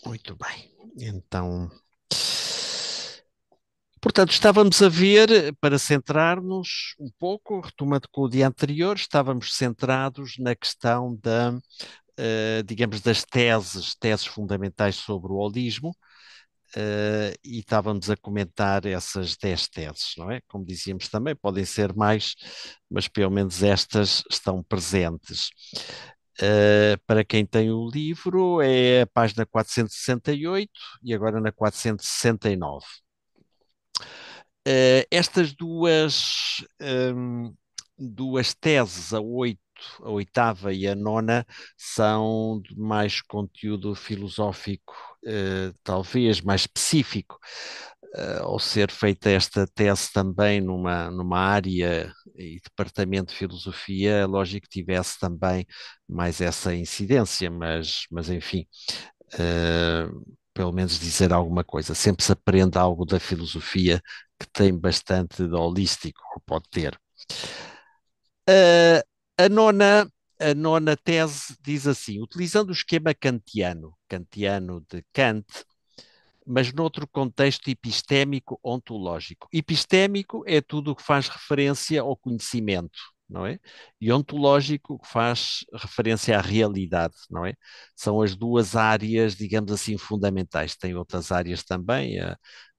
Muito bem. Então, portanto, estávamos a ver, para centrar-nos um pouco, retomando com o dia anterior, estávamos centrados na questão digamos, das teses fundamentais sobre o holismo, e estávamos a comentar essas 10 teses, não é? Como dizíamos também, podem ser mais, mas pelo menos estas estão presentes. Para quem tem o livro, é a página 468 e agora na 469. Estas duas teses, a oitava e a nona, são de mais conteúdo filosófico, talvez mais específico, ao ser feita esta tese também numa área e departamento de filosofia, é lógico que tivesse também mais essa incidência, mas enfim, pelo menos dizer alguma coisa. Sempre se aprende algo da filosofia que tem bastante de holístico, ou pode ter. Uh, a nona, a nona tese diz assim: utilizando o esquema kantiano de Kant, mas noutro contexto epistémico ontológico. Epistémico é tudo o que faz referência ao conhecimento, não é? E ontológico que faz referência à realidade, não é? São as duas áreas, digamos assim, fundamentais. Tem outras áreas também, a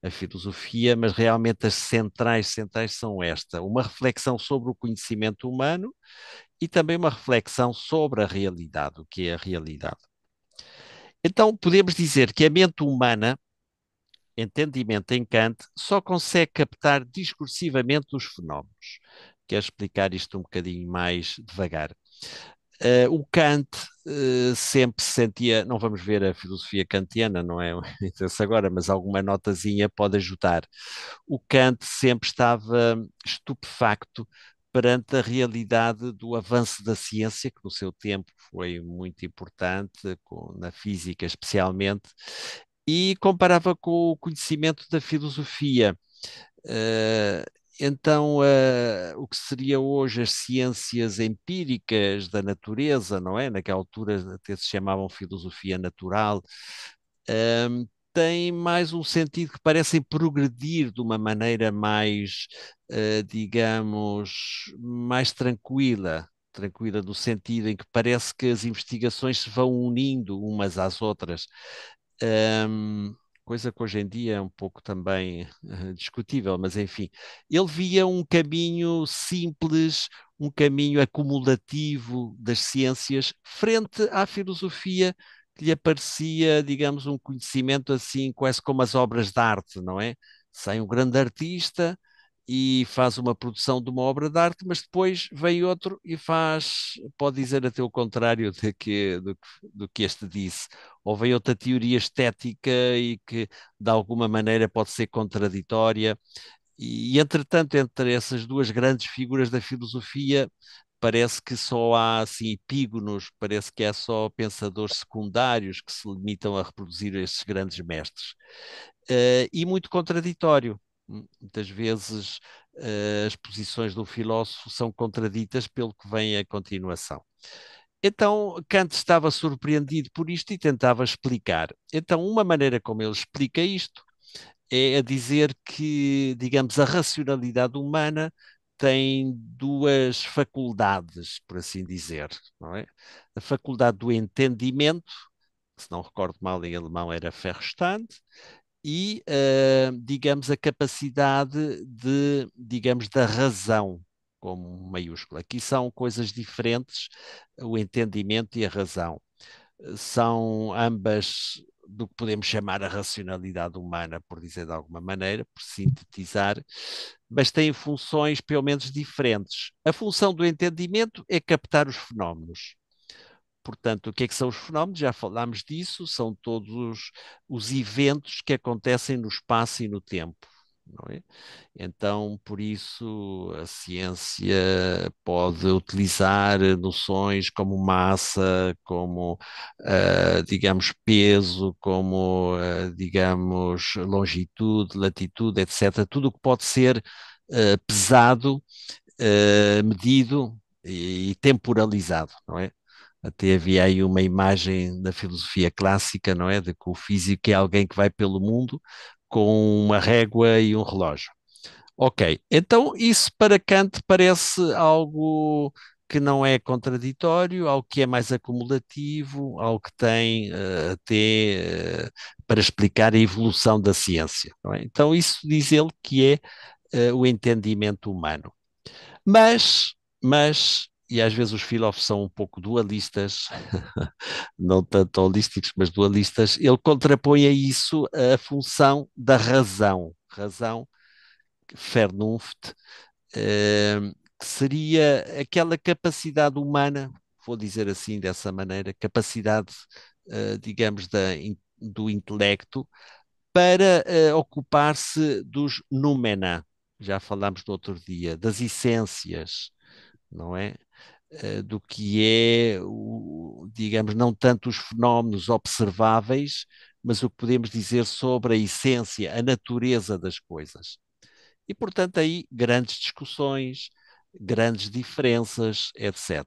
filosofia, mas realmente as centrais são esta: uma reflexão sobre o conhecimento humano e também uma reflexão sobre a realidade, o que é a realidade. Então, podemos dizer que a mente humana, entendimento em Kant, só consegue captar discursivamente os fenómenos. Quero explicar isto um bocadinho mais devagar. O Kant sempre se sentia, não vamos ver a filosofia kantiana, não é interesse agora, mas alguma notazinha pode ajudar. O Kant sempre estava estupefacto perante a realidade do avanço da ciência, que no seu tempo foi muito importante, na física especialmente, e comparava com o conhecimento da filosofia. Uh, o que seria hoje as ciências empíricas da natureza, não é? Naquela altura até se chamavam filosofia natural, tem mais um sentido que parecem progredir de uma maneira mais, digamos, mais tranquila no sentido em que parece que as investigações se vão unindo umas às outras. Ahm, Coisa que hoje em dia é um pouco também discutível, mas enfim, ele via um caminho simples, um caminho acumulativo das ciências frente à filosofia que lhe aparecia, digamos, um conhecimento assim, quase como as obras de arte, não é? Sai um grande artista e faz uma produção de uma obra de arte, mas depois vem outro e faz, pode dizer até o contrário do que este disse. Ou vem outra teoria estética e que de alguma maneira pode ser contraditória. Entretanto, entre essas duas grandes figuras da filosofia, parece que só há assim epígonos, parece que há só pensadores secundários que se limitam a reproduzir esses grandes mestres. E muito contraditório. Muitas vezes as posições do filósofo são contraditas pelo que vem a continuação. Então, Kant estava surpreendido por isto e tentava explicar. Então, uma maneira como ele explica isto é a dizer que, digamos, a racionalidade humana tem duas faculdades, por assim dizer, não é? A faculdade do entendimento, que, se não recordo mal, em alemão era Verstand, e, digamos, a capacidade digamos, da razão, como maiúscula. Aqui são coisas diferentes, o entendimento e a razão. São ambas do que podemos chamar a racionalidade humana, por dizer de alguma maneira, por sintetizar, mas têm funções pelo menos diferentes. A função do entendimento é captar os fenómenos. Portanto, o que é que são os fenómenos? Já falámos disso, são todos os eventos que acontecem no espaço e no tempo. Não é? Então, por isso, a ciência pode utilizar noções como massa, como, digamos, peso, como, digamos, longitude, latitude, etc. Tudo o que pode ser pesado, medido e temporalizado, não é? Até havia aí uma imagem na filosofia clássica, não é? De que o físico é alguém que vai pelo mundo com uma régua e um relógio. Ok, então isso para Kant parece algo que não é contraditório, algo que é mais acumulativo, algo que tem até para explicar a evolução da ciência, não é? Então isso diz ele que é o entendimento humano. E às vezes os filósofos são um pouco dualistas, não tanto holísticos, mas dualistas, ele contrapõe a isso a função da razão. Razão, Vernunft, eh, que seria aquela capacidade humana, vou dizer assim dessa maneira, capacidade, digamos, do intelecto para ocupar-se dos noumena, já falámos no outro dia, das essências, não é? Do que é, digamos, não tanto os fenómenos observáveis, mas o que podemos dizer sobre a essência, a natureza das coisas. E, portanto, aí grandes discussões, grandes diferenças, etc.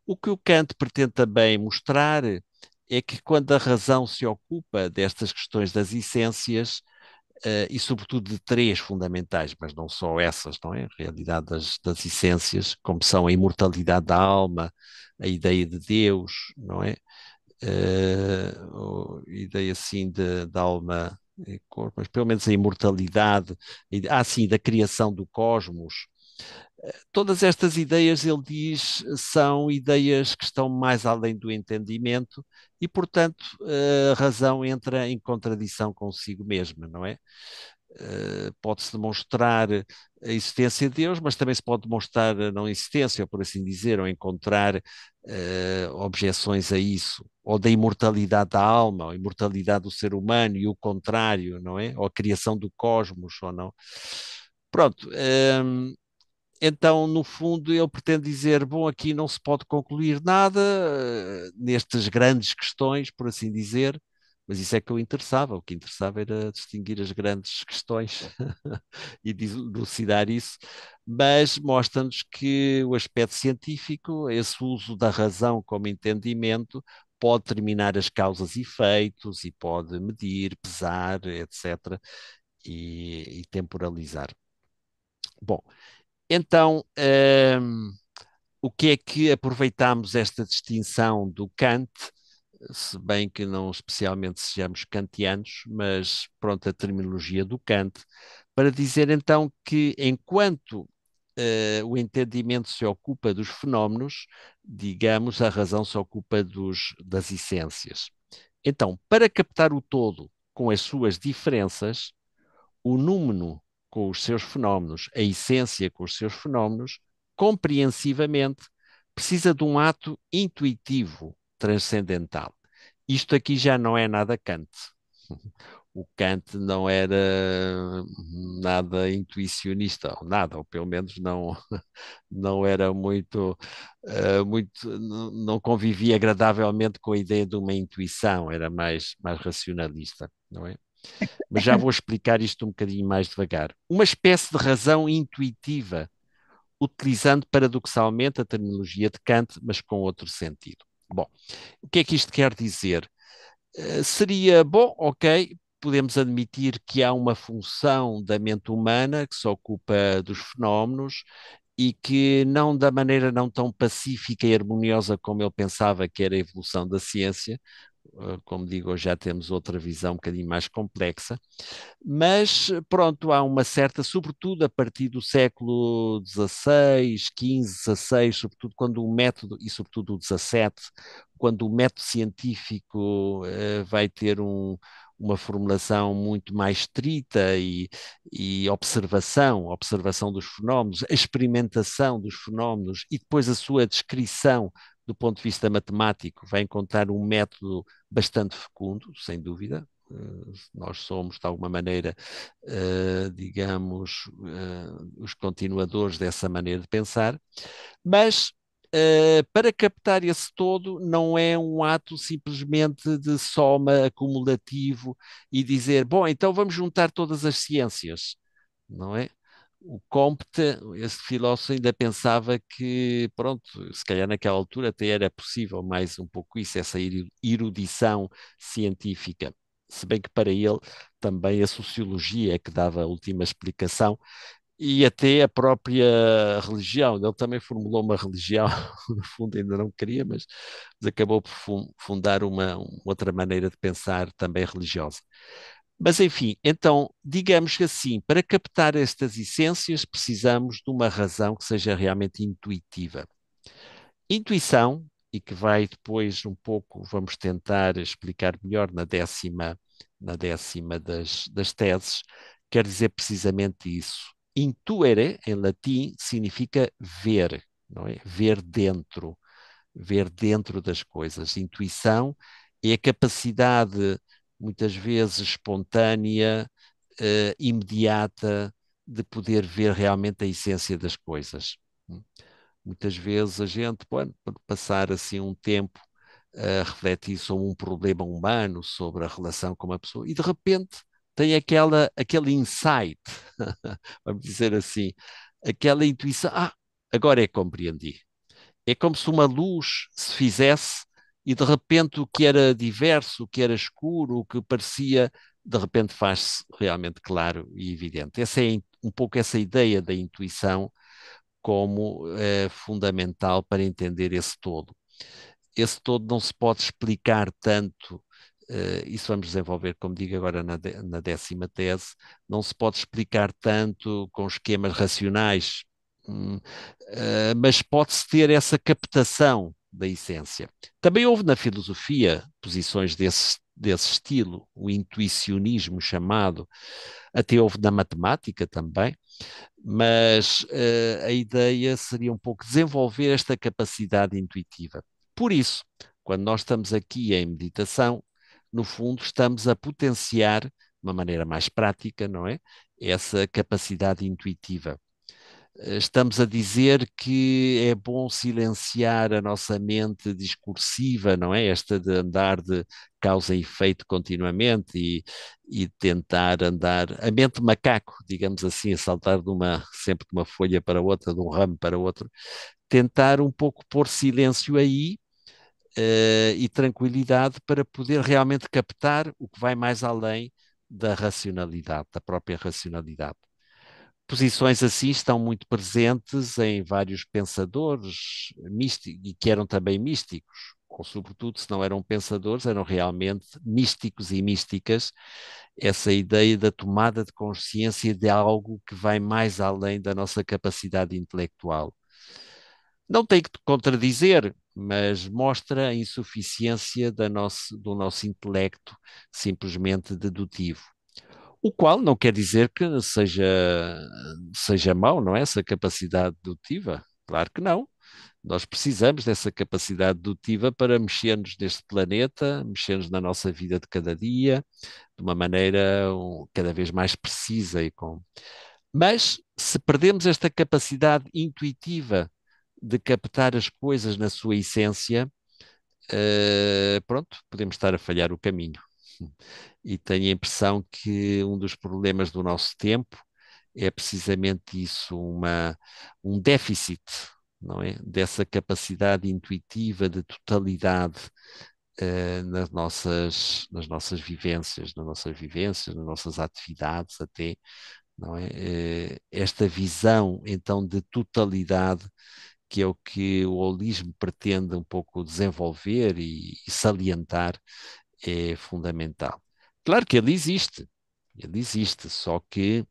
O que o Kant pretende também mostrar é que quando a razão se ocupa destas questões das essências, e sobretudo de três fundamentais, mas não só essas, não é? A realidade das essências, como são a imortalidade da alma, a ideia de Deus, não é? A ideia assim da alma e corpo, mas pelo menos a imortalidade, sim, da criação do cosmos. Todas estas ideias, ele diz, são ideias que estão mais além do entendimento e, portanto, a razão entra em contradição consigo mesma, não é? Pode-se demonstrar a existência de Deus, mas também se pode demonstrar a não existência, ou por assim dizer, ou encontrar objeções a isso, ou da imortalidade da alma, ou a imortalidade do ser humano e o contrário, não é? Ou a criação do cosmos, ou não. Pronto, então, no fundo, ele pretende dizer: bom, aqui não se pode concluir nada nestas grandes questões, por assim dizer, mas isso é que o interessava. O que interessava era distinguir as grandes questões e dilucidar isso, mas mostra-nos que o aspecto científico, esse uso da razão como entendimento, pode determinar as causas e efeitos e pode medir, pesar, etc., e temporalizar. Bom, então, o que é que aproveitamos esta distinção do Kant, se bem que não especialmente sejamos kantianos, mas pronto, a terminologia do Kant, para dizer então que enquanto o entendimento se ocupa dos fenómenos, digamos, a razão se ocupa das essências. Então, para captar o todo com as suas diferenças, o númeno com os seus fenómenos, a essência com os seus fenómenos, compreensivamente, precisa de um ato intuitivo, transcendental. Isto aqui já não é nada Kant. O Kant não era nada intuicionista, ou nada, ou pelo menos não, não era não convivia agradavelmente com a ideia de uma intuição, era mais racionalista, não é? Mas já vou explicar isto um bocadinho mais devagar. Uma espécie de razão intuitiva, utilizando paradoxalmente a terminologia de Kant, mas com outro sentido. Bom, o que é que isto quer dizer? Seria, bom, ok, podemos admitir que há uma função da mente humana que se ocupa dos fenómenos e que não da maneira não tão pacífica e harmoniosa como ele pensava que era a evolução da ciência, como digo, hoje já temos outra visão um bocadinho mais complexa, mas pronto, há uma certa, sobretudo a partir do século XVI, XV, XVI, sobretudo quando o método, e sobretudo o XVII, quando o método científico vai ter uma formulação muito mais estrita e observação dos fenómenos, a experimentação dos fenómenos e depois a sua descrição do ponto de vista matemático, vai encontrar um método bastante fecundo, sem dúvida. Nós somos, de alguma maneira, digamos, os continuadores dessa maneira de pensar, mas para captar esse todo não é um ato simplesmente de soma acumulativo e dizer, bom, então vamos juntar todas as ciências, não é? O Comte, esse filósofo, ainda pensava que, pronto, se calhar naquela altura até era possível mais um pouco isso, essa erudição científica. Se bem que para ele também a sociologia é que dava a última explicação e até a própria religião. Ele também formulou uma religião, no fundo ainda não queria, mas acabou por fundar uma outra maneira de pensar também religiosa. Mas, enfim, então, digamos que assim, para captar estas essências, precisamos de uma razão que seja realmente intuitiva. Intuição, e que vai depois um pouco, vamos tentar explicar melhor na décima das teses, quer dizer precisamente isso. Intuere, em latim, significa ver, não é? Ver dentro das coisas. Intuição é a capacidade, muitas vezes espontânea, imediata, de poder ver realmente a essência das coisas. Muitas vezes a gente, pode passar assim um tempo a refletir sobre um problema humano, sobre a relação com uma pessoa, e de repente tem aquele insight, vamos dizer assim, aquela intuição, agora é que compreendi. É como se uma luz se fizesse e de repente o que era diverso, o que era escuro, o que parecia, de repente faz-se realmente claro e evidente. Essa é um pouco essa ideia da intuição como fundamental para entender esse todo. Esse todo não se pode explicar tanto, isso vamos desenvolver, como digo agora na décima tese, não se pode explicar tanto com esquemas racionais, hum, mas pode-se ter essa captação da essência. Também houve na filosofia posições desse estilo, o intuicionismo chamado, até houve na matemática também, mas a ideia seria um pouco desenvolver esta capacidade intuitiva. Por isso, quando nós estamos aqui em meditação, no fundo estamos a potenciar, de uma maneira mais prática, não é? Essa capacidade intuitiva. Estamos a dizer que é bom silenciar a nossa mente discursiva, não é? Esta de andar de causa e efeito continuamente e tentar andar, a mente macaco, digamos assim, a saltar sempre de uma folha para outra, de um ramo para outro, tentar um pouco pôr silêncio aí, e tranquilidade para poder realmente captar o que vai mais além da racionalidade, da própria racionalidade. Posições assim estão muito presentes em vários pensadores místicos e que eram também místicos, ou sobretudo, se não eram pensadores, eram realmente místicos e místicas, essa ideia da tomada de consciência de algo que vai mais além da nossa capacidade intelectual. Não tem que contradizer, mas mostra a insuficiência do nosso intelecto simplesmente dedutivo. O qual não quer dizer que seja mau, não é? Essa capacidade dedutiva. Claro que não. Nós precisamos dessa capacidade dedutiva para mexermos neste planeta, mexermos na nossa vida de cada dia, de uma maneira cada vez mais precisa e com. Mas se perdemos esta capacidade intuitiva de captar as coisas na sua essência, pronto, podemos estar a falhar o caminho. E tenho a impressão que um dos problemas do nosso tempo é precisamente isso, um déficit, não é? Dessa capacidade intuitiva de totalidade nas nossas vivências, nas nossas atividades até, não é? Esta visão, então, de totalidade que é o que o holismo pretende um pouco desenvolver e salientar, é fundamental. Claro que ele existe, só que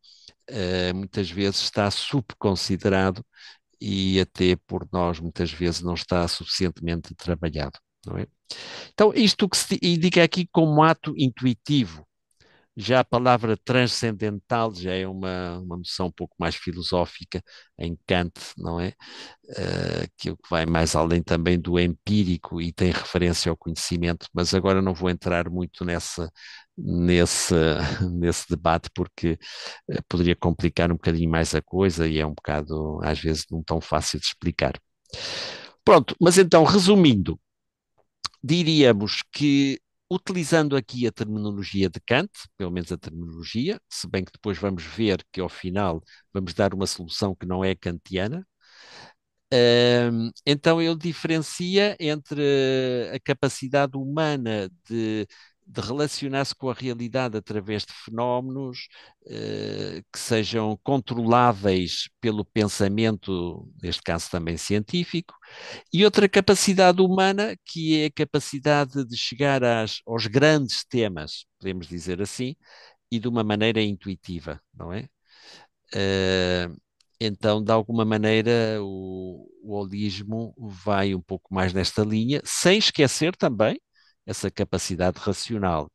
muitas vezes está subconsiderado e até por nós muitas vezes não está suficientemente trabalhado, não é? Então, isto que se indica aqui como ato intuitivo, já a palavra transcendental já é uma noção um pouco mais filosófica em Kant, não é? Que vai mais além também do empírico e tem referência ao conhecimento, mas agora não vou entrar muito nesse, nesse debate porque poderia complicar um bocadinho mais a coisa e é um bocado, às vezes, não tão fácil de explicar. Pronto, mas então, resumindo, diríamos que utilizando aqui a terminologia de Kant, pelo menos a terminologia, se bem que depois vamos ver que ao final vamos dar uma solução que não é kantiana. Então ele diferencia entre a capacidade humana de relacionar-se com a realidade através de fenómenos que sejam controláveis pelo pensamento, neste caso também científico, e outra capacidade humana que é a capacidade de chegar aos grandes temas, podemos dizer assim, e de uma maneira intuitiva, não é? Eh, então, de alguma maneira, o holismo vai um pouco mais nesta linha, sem esquecer também essa capacidade racional.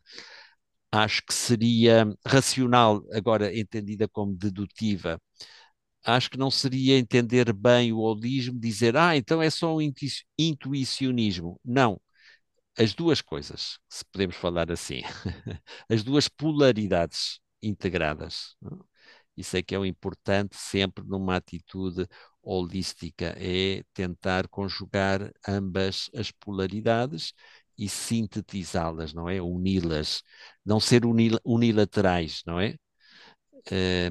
Acho que seria racional, agora entendida como dedutiva, acho que não seria entender bem o holismo, dizer, então é só um intuicionismo. Não, as duas coisas, se podemos falar assim, as duas polaridades integradas. Isso é que é o importante sempre numa atitude holística, é tentar conjugar ambas as polaridades e sintetizá-las, não é? Uni-las, não ser unilaterais, não é?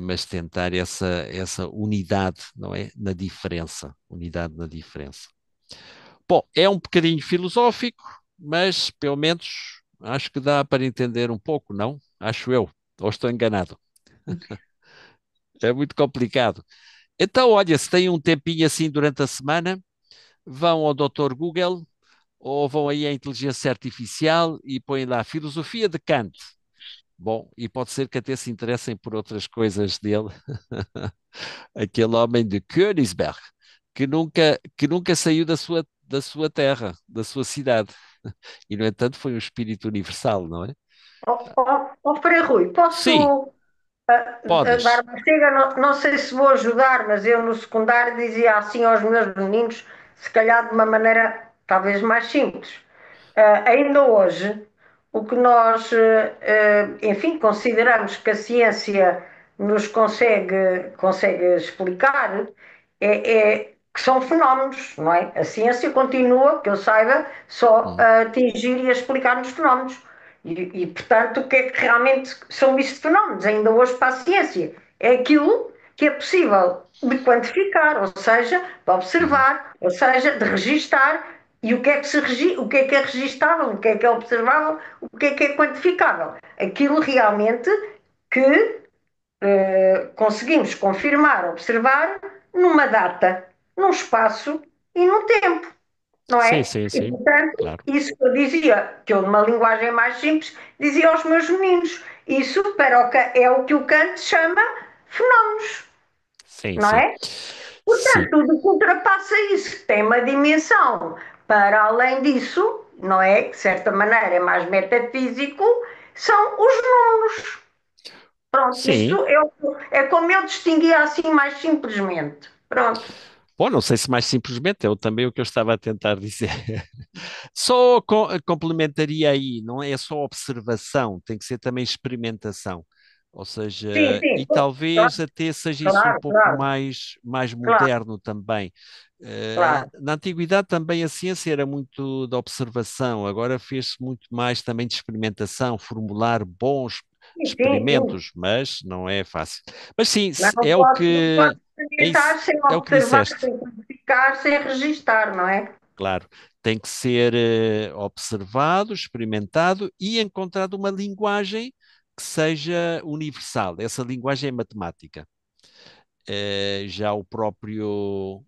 Mas tentar essa unidade, não é? Na diferença, unidade na diferença. Bom, é um bocadinho filosófico, mas pelo menos acho que dá para entender um pouco, não? Acho eu, ou estou enganado. É muito complicado. Então, olha, se tem um tempinho assim durante a semana, vão ao Dr. Google ou vão aí à inteligência artificial e põem lá filosofia de Kant. Bom, e pode ser que até se interessem por outras coisas dele, aquele homem de Königsberg, que nunca saiu da sua terra, da sua cidade. E, no entanto, foi um espírito universal, não é? Frei Rui, Sim, posso dar podes. uma chega? Não, não sei se vou ajudar, mas eu no secundário dizia assim aos meus meninos, se calhar de uma maneira talvez mais simples. Ainda hoje, o que nós, enfim, consideramos que a ciência nos consegue explicar que são fenómenos, não é? A ciência continua, que eu saiba, só Hum, a atingir e a explicar os fenómenos. Portanto, o que é que realmente são estes fenómenos? Ainda hoje para a ciência. É aquilo que é possível de quantificar, ou seja, de uhum. observar, ou seja, de registar. E o que é registável, o que é observável, o que é quantificável. Aquilo realmente que conseguimos confirmar, observar numa data, num espaço e num tempo, não Sim, é? sim, E, sim, portanto, claro. isso que eu dizia, que eu, numa linguagem mais simples, dizia aos meus meninos, isso é o que o Kant chama fenómenos, Sim, não sim. é? Sim, Portanto, tudo que ultrapassa isso, que tem uma dimensão para além disso, não é? Que de certa maneira é mais metafísico, são os números. Pronto, sim. isto é como eu distinguia assim mais simplesmente. Pronto. Bom, não sei se mais simplesmente, é também o que eu estava a tentar dizer. Só complementaria aí, não é só observação, tem que ser também experimentação. Ou Sim, seja, sim, e talvez claro, até seja isso um claro, pouco claro, mais claro, moderno também. claro. Na antiguidade também a ciência era muito da observação, agora fez-se muito mais também de experimentação, formular bons Sim, sim, sim. experimentos, mas não é fácil. Mas sim, Mas é o não que pode é experimentar isso, sem é o que observar, disseste. sem quantificar, sem registar, não é? Claro, tem que ser observado, experimentado e encontrado uma linguagem que seja universal. Essa linguagem é matemática. Já o próprio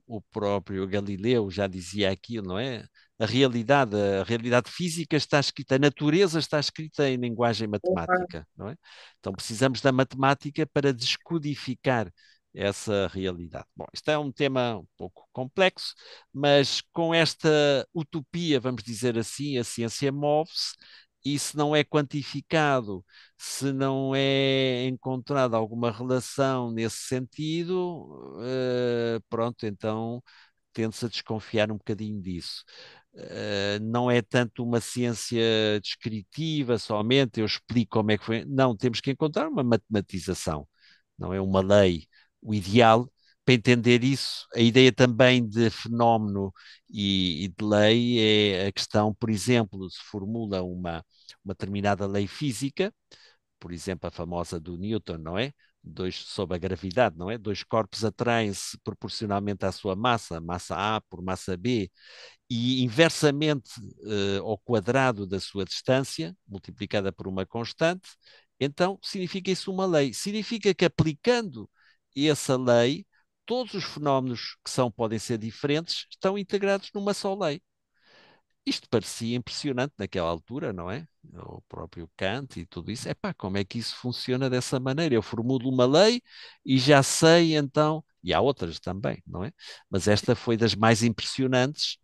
Galileu já dizia aquilo, não é? A realidade física está escrita, a natureza está escrita em linguagem matemática, não é? Então precisamos da matemática para descodificar essa realidade. Bom, isto é um tema um pouco complexo, mas com esta utopia, vamos dizer assim, a ciência move-se e se não é quantificado, se não é encontrada alguma relação nesse sentido, pronto, então tende-se a desconfiar um bocadinho disso. Não é tanto uma ciência descritiva somente, eu explico como é que foi. Não, temos que encontrar uma matematização, não é uma lei. O ideal para entender isso, a ideia também de fenómeno e de lei é a questão, por exemplo, se formula uma determinada lei física, por exemplo, a famosa do Newton, não é? Dois, sobre a gravidade, não é? Dois corpos atraem-se proporcionalmente à sua massa, massa A por massa B, e inversamente ao quadrado da sua distância, multiplicada por uma constante, então significa isso uma lei. Significa que aplicando essa lei, todos os fenómenos que são, podem ser diferentes, estão integrados numa só lei. Isto parecia impressionante naquela altura, não é? O próprio Kant e tudo isso. Epá, como é que isso funciona dessa maneira? Eu formulo uma lei e já sei então, e há outras também, não é? Mas esta foi das mais impressionantes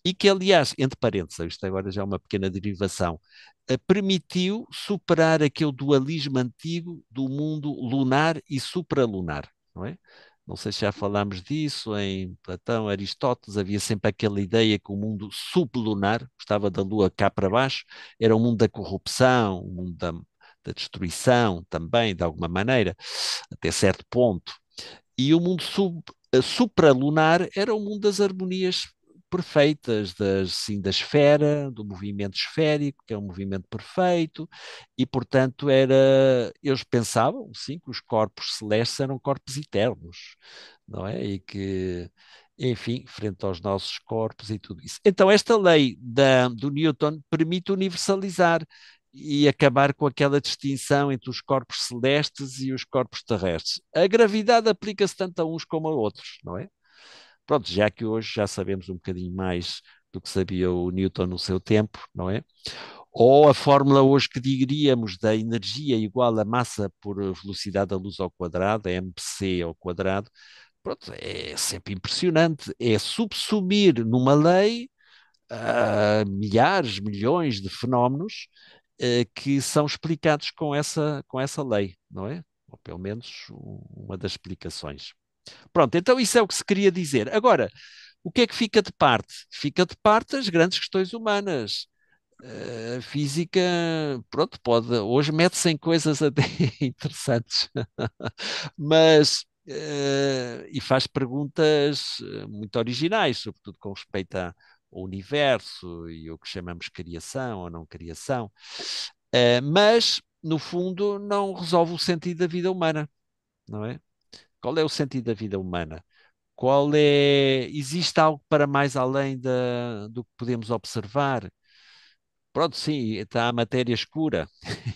e que, aliás, entre parênteses, isto agora já é uma pequena derivação, permitiu superar aquele dualismo antigo do mundo lunar e supralunar, não é? Não sei se já falámos disso, em Platão, Aristóteles, havia sempre aquela ideia que o mundo sublunar, estava da Lua cá para baixo, era o mundo da corrupção, o mundo da destruição também, de alguma maneira, até certo ponto. E o mundo supralunar era o mundo das harmonias perfeitas, sim, da esfera, do movimento esférico, que é um movimento perfeito, e portanto eles pensavam, sim, que os corpos celestes eram corpos eternos, não é? E que, enfim, frente aos nossos corpos e tudo isso. Então, esta lei do Newton permite universalizar e acabar com aquela distinção entre os corpos celestes e os corpos terrestres. A gravidade aplica-se tanto a uns como a outros, não é? Pronto, já que hoje já sabemos um bocadinho mais do que sabia o Newton no seu tempo, não é? Ou a fórmula hoje que diríamos da energia igual a massa por velocidade da luz ao quadrado, mc ao quadrado, pronto, é sempre impressionante. É subsumir numa lei milhares, milhões de fenómenos que são explicados com essa lei, não é? Ou pelo menos uma das explicações. Pronto, então isso é o que se queria dizer. Agora, o que é que fica de parte? Fica de parte as grandes questões humanas. A física, pronto, pode, hoje mete-se em coisas até interessantes, mas e faz perguntas muito originais, sobretudo com respeito ao universo e o que chamamos criação ou não criação. Mas, no fundo, não resolve o sentido da vida humana, não é? Qual é o sentido da vida humana? Qual é? Existe algo para mais além do que podemos observar? Pronto, sim, está a matéria escura,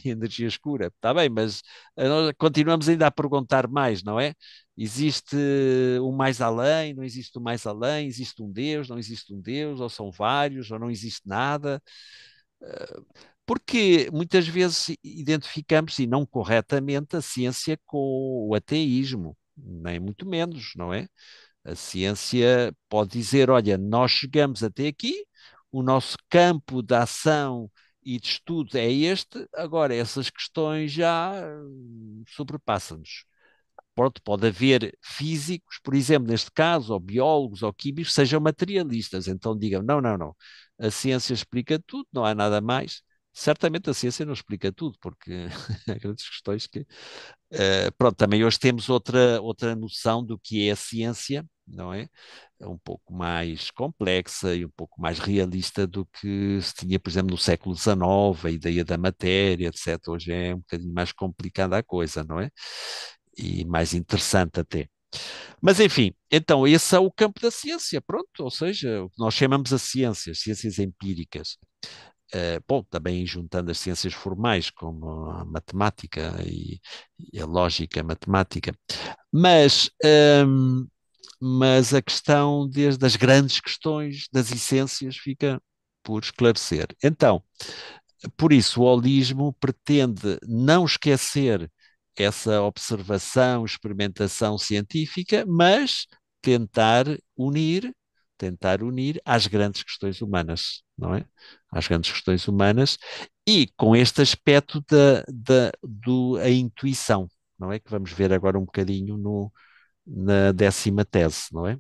energia escura, está bem, mas nós continuamos ainda a perguntar mais, não é? Existe um mais além, não existe um mais além, existe um Deus, não existe um Deus, ou são vários, ou não existe nada. Porque muitas vezes identificamos, e não corretamente, a ciência com o ateísmo, nem muito menos, não é? A ciência pode dizer: olha, nós chegamos até aqui, o nosso campo de ação e de estudo é este, agora essas questões já sobrepassam-nos. Pode haver físicos, por exemplo, neste caso, ou biólogos ou químicos, sejam materialistas, então digam: não, não, não, a ciência explica tudo, não há nada mais. Certamente a ciência não explica tudo, porque há grandes questões que pronto, também hoje temos outra noção do que é a ciência, não é? É um pouco mais complexa e um pouco mais realista do que se tinha, por exemplo, no século XIX, a ideia da matéria, etc. Hoje é um bocadinho mais complicada a coisa, não é? E mais interessante até. Mas enfim, então esse é o campo da ciência, pronto, ou seja, o que nós chamamos a ciências, ciências empíricas. Bom, também juntando as ciências formais, como a matemática e a lógica matemática. Mas, mas a questão desde as grandes questões das essências fica por esclarecer. Então, por isso, o holismo pretende não esquecer essa observação, experimentação científica, mas tentar unir, tentar unir às grandes questões humanas, não é? Às grandes questões humanas e com este aspecto a intuição, não é? Que vamos ver agora um bocadinho na décima tese, não é?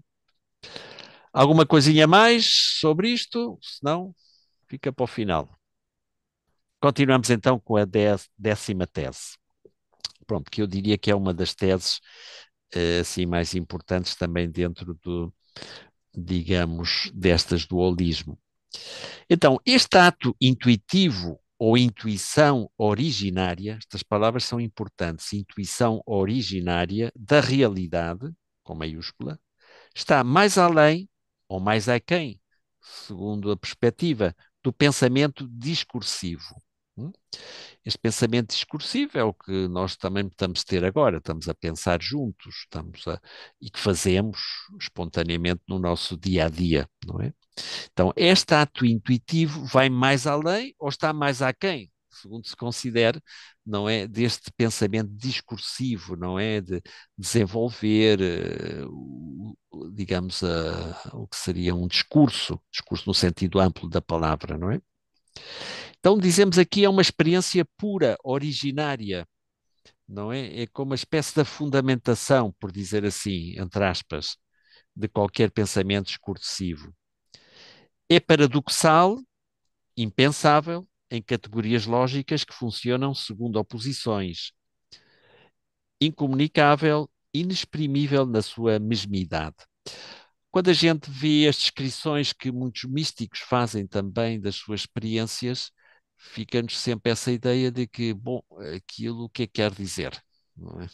Alguma coisinha mais sobre isto? Se não, fica para o final. Continuamos então com a décima tese. Pronto, que eu diria que é uma das teses assim mais importantes também dentro do, digamos, destas do holismo. Então, este ato intuitivo ou intuição originária, estas palavras são importantes, intuição originária da realidade, com maiúscula, está mais além ou mais aquém, segundo a perspectiva do pensamento discursivo. Hum? Este pensamento discursivo é o que nós também estamos a ter agora, estamos a pensar juntos, e que fazemos espontaneamente no nosso dia a dia, não é? Então, este ato intuitivo vai mais além ou está mais aquém, segundo se considere, não é, deste pensamento discursivo, não é, de desenvolver, digamos, o que seria um discurso, discurso no sentido amplo da palavra, não é? Então, dizemos aqui é uma experiência pura, originária, não é? É como uma espécie da fundamentação, por dizer assim, entre aspas, de qualquer pensamento discursivo. É paradoxal, impensável, em categorias lógicas que funcionam segundo oposições, incomunicável, inexprimível na sua mesmidade. Quando a gente vê as descrições que muitos místicos fazem também das suas experiências, fica-nos sempre essa ideia de que, bom, aquilo o que é que quer dizer? Não é?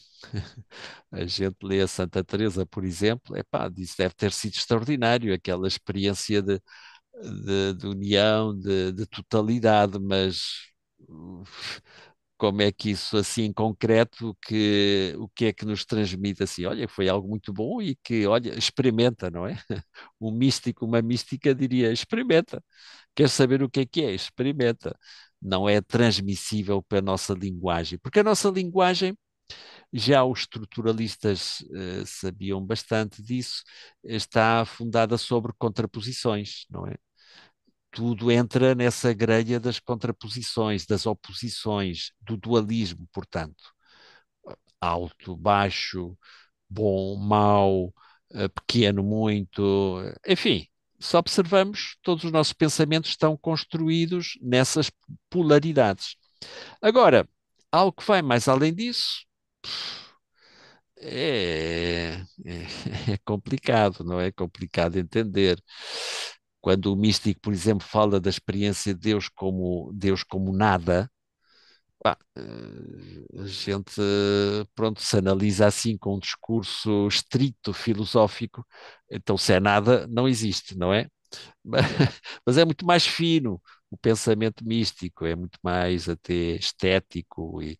A gente lê a Santa Teresa, por exemplo, epá, diz deve ter sido extraordinário aquela experiência de união, de totalidade, mas como é que isso assim em concreto, o que é que nos transmite assim? Olha, foi algo muito bom e que, olha, experimenta, não é? Um místico, uma mística diria, experimenta. Quer saber o que é? Experimenta. Não é transmissível para a nossa linguagem, porque a nossa linguagem, já os estruturalistas sabiam bastante disso, está fundada sobre contraposições, não é? Tudo entra nessa grelha das contraposições, das oposições, do dualismo, portanto, alto, baixo, bom, mau, pequeno, muito, enfim, se observamos, todos os nossos pensamentos estão construídos nessas polaridades. Agora, algo que vai mais além disso é complicado, não é? É complicado entender. Quando o místico, por exemplo, fala da experiência de Deus como nada, pá, a gente, pronto, se analisa assim com um discurso estrito, filosófico, então se é nada, não existe, não é? Mas é muito mais fino o pensamento místico, é muito mais até estético e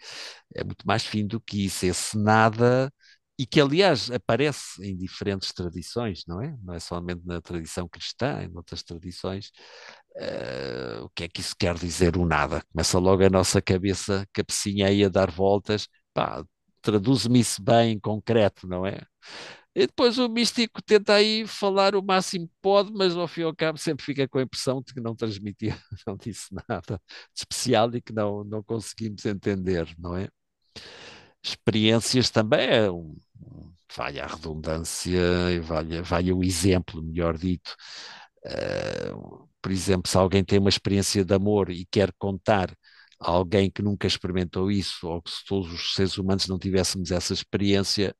é muito mais fino do que isso, esse nada, e que aliás aparece em diferentes tradições, não é? Não é somente na tradição cristã, em outras tradições. O que é que isso quer dizer o nada? Começa logo a nossa cabecinha aí a dar voltas, pá, traduz-me isso bem em concreto, não é? E depois o místico tenta aí falar o máximo que pode, mas ao fim e ao cabo sempre fica com a impressão de que não transmitia, não disse nada de especial e que não conseguimos entender, não é? Experiências também é valha a redundância e valha o exemplo, melhor dito. Por exemplo, se alguém tem uma experiência de amor e quer contar a alguém que nunca experimentou isso, ou que se todos os seres humanos não tivéssemos essa experiência,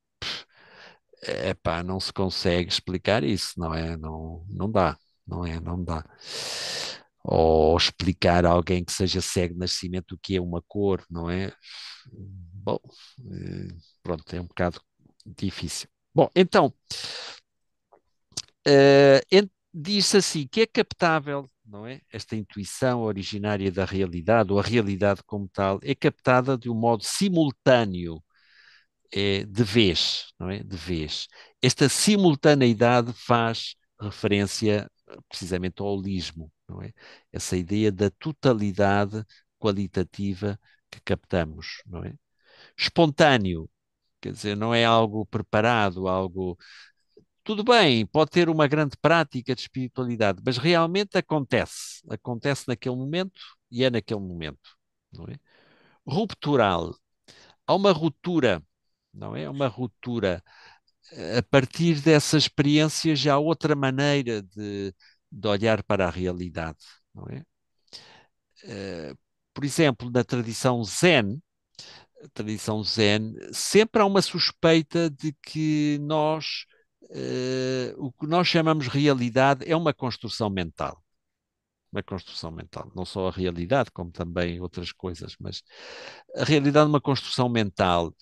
epá, não se consegue explicar isso, não é? Não dá, não é? Não dá. Ou explicar a alguém que seja cego de nascimento o que é uma cor, não é? Bom, pronto, é um bocado difícil. Bom, então, diz-se assim que é captável, não é? Esta intuição originária da realidade, ou a realidade como tal, é captada de um modo simultâneo, de vez, não é? De vez. Esta simultaneidade faz referência precisamente ao holismo, não é? Essa ideia da totalidade qualitativa que captamos, não é? Espontâneo, quer dizer, não é algo preparado, algo. Tudo bem, pode ter uma grande prática de espiritualidade, mas realmente acontece. Acontece naquele momento e é naquele momento, não é? Ruptural. Há uma ruptura, não é? Uma ruptura. A partir dessa experiência já há outra maneira de olhar para a realidade, não é? Por exemplo, na tradição Zen, a tradição zen, sempre há uma suspeita de que o que nós chamamos realidade é uma construção mental. Uma construção mental, não só a realidade, como também outras coisas, mas a realidade é uma construção mental.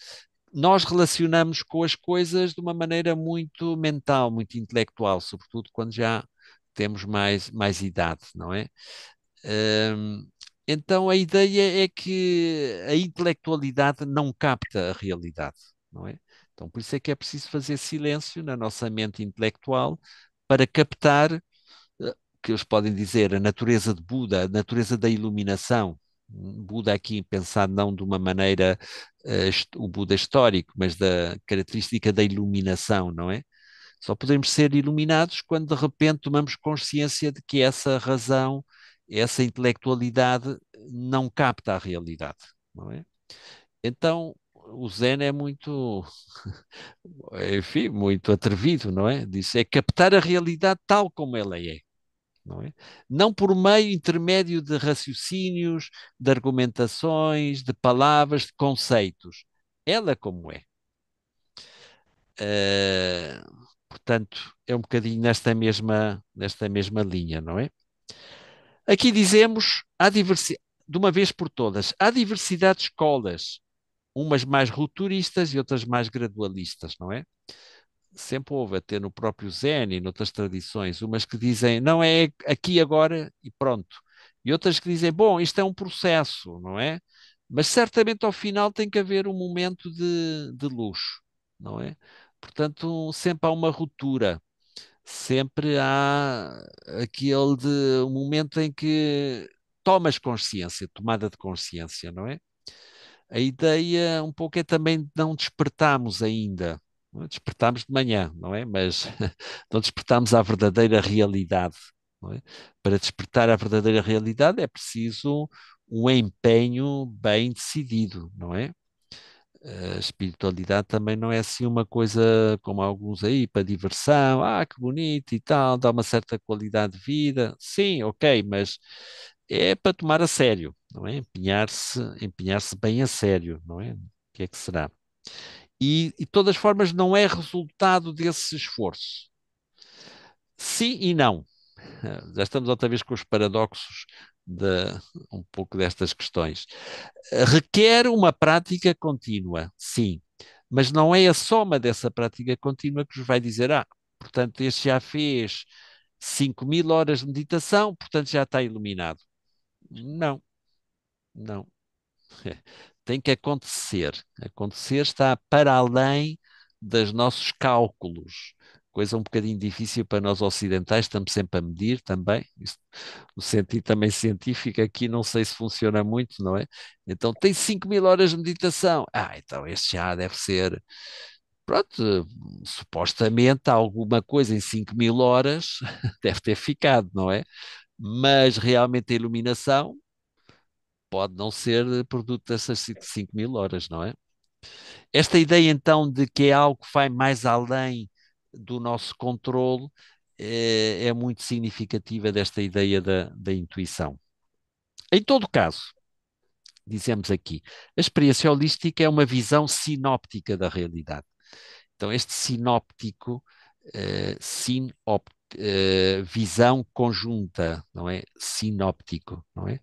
Nós relacionamos com as coisas de uma maneira muito mental, muito intelectual, sobretudo quando já temos mais idade, não é? Hum, então a ideia é que a intelectualidade não capta a realidade, não é? Então por isso é que é preciso fazer silêncio na nossa mente intelectual para captar, que eles podem dizer, a natureza de Buda, a natureza da iluminação. Buda aqui pensado não de uma maneira, o Buda histórico, mas da característica da iluminação, não é? Só podemos ser iluminados quando de repente tomamos consciência de que essa razão, essa intelectualidade não capta a realidade, não é? Então, o Zen é muito, enfim, muito atrevido, não é? Diz, é captar a realidade tal como ela é. Não é? Não por meio intermédio de raciocínios, de argumentações, de palavras, de conceitos. Ela como é. Eh, Portanto, é um bocadinho nesta mesma linha, não é? Aqui dizemos, de uma vez por todas, há diversidade de escolas, umas mais rupturistas e outras mais gradualistas, não é? Sempre houve, até no próprio Zen e noutras tradições, umas que dizem, não é aqui agora e pronto. E outras que dizem, bom, isto é um processo, não é? Mas certamente ao final tem que haver um momento de luz, não é? Portanto, sempre há uma ruptura, sempre há um momento em que tomas consciência, tomada de consciência, não é? A ideia um pouco é também de não despertarmos ainda. Não é? Despertamos de manhã, não é? Mas não despertamos à verdadeira realidade. Não é? Para despertar à verdadeira realidade é preciso um empenho bem decidido, não é? A espiritualidade também não é assim uma coisa como alguns aí, para diversão, que bonito e tal, dá uma certa qualidade de vida. Sim, ok, mas é para tomar a sério, não é? Empenhar-se bem a sério, não é? O que é que será? E de todas as formas não é resultado desse esforço. Sim e não. Já estamos outra vez com os paradoxos de um pouco destas questões. Requer uma prática contínua, sim, mas não é a soma dessa prática contínua que nos vai dizer, portanto, este já fez 5.000 horas de meditação, portanto já está iluminado. Não, não. Tem que acontecer. Acontecer está para além dos nossos cálculos. Coisa um bocadinho difícil para nós ocidentais, estamos sempre a medir também. Isso, no sentido também científico, aqui não sei se funciona muito, não é? Então tem 5.000 horas de meditação. Então este já deve ser. Pronto, supostamente alguma coisa em 5.000 horas deve ter ficado, não é? Mas realmente a iluminação pode não ser produto dessas 5.000 horas, não é? Esta ideia então de que é algo que vai mais além do nosso controle é muito significativa desta ideia da intuição. Em todo caso, dizemos aqui, a experiência holística é uma visão sinóptica da realidade. Então, este sinóptico, visão conjunta, não é? Sinóptico, não é?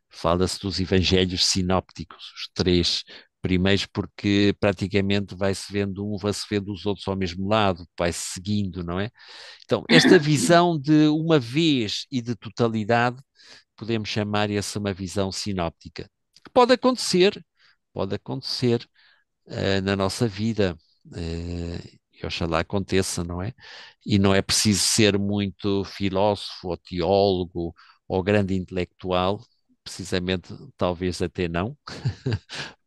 Fala-se dos evangelhos sinópticos, os três primeiros, porque praticamente vai-se vendo um, vai-se vendo os outros ao mesmo lado, vai-se seguindo, não é? Então, esta visão de uma vez e de totalidade, podemos chamar essa uma visão sinóptica. Que pode acontecer na nossa vida. E oxalá aconteça, não é? E não é preciso ser muito filósofo ou teólogo ou grande intelectual, precisamente, talvez até não,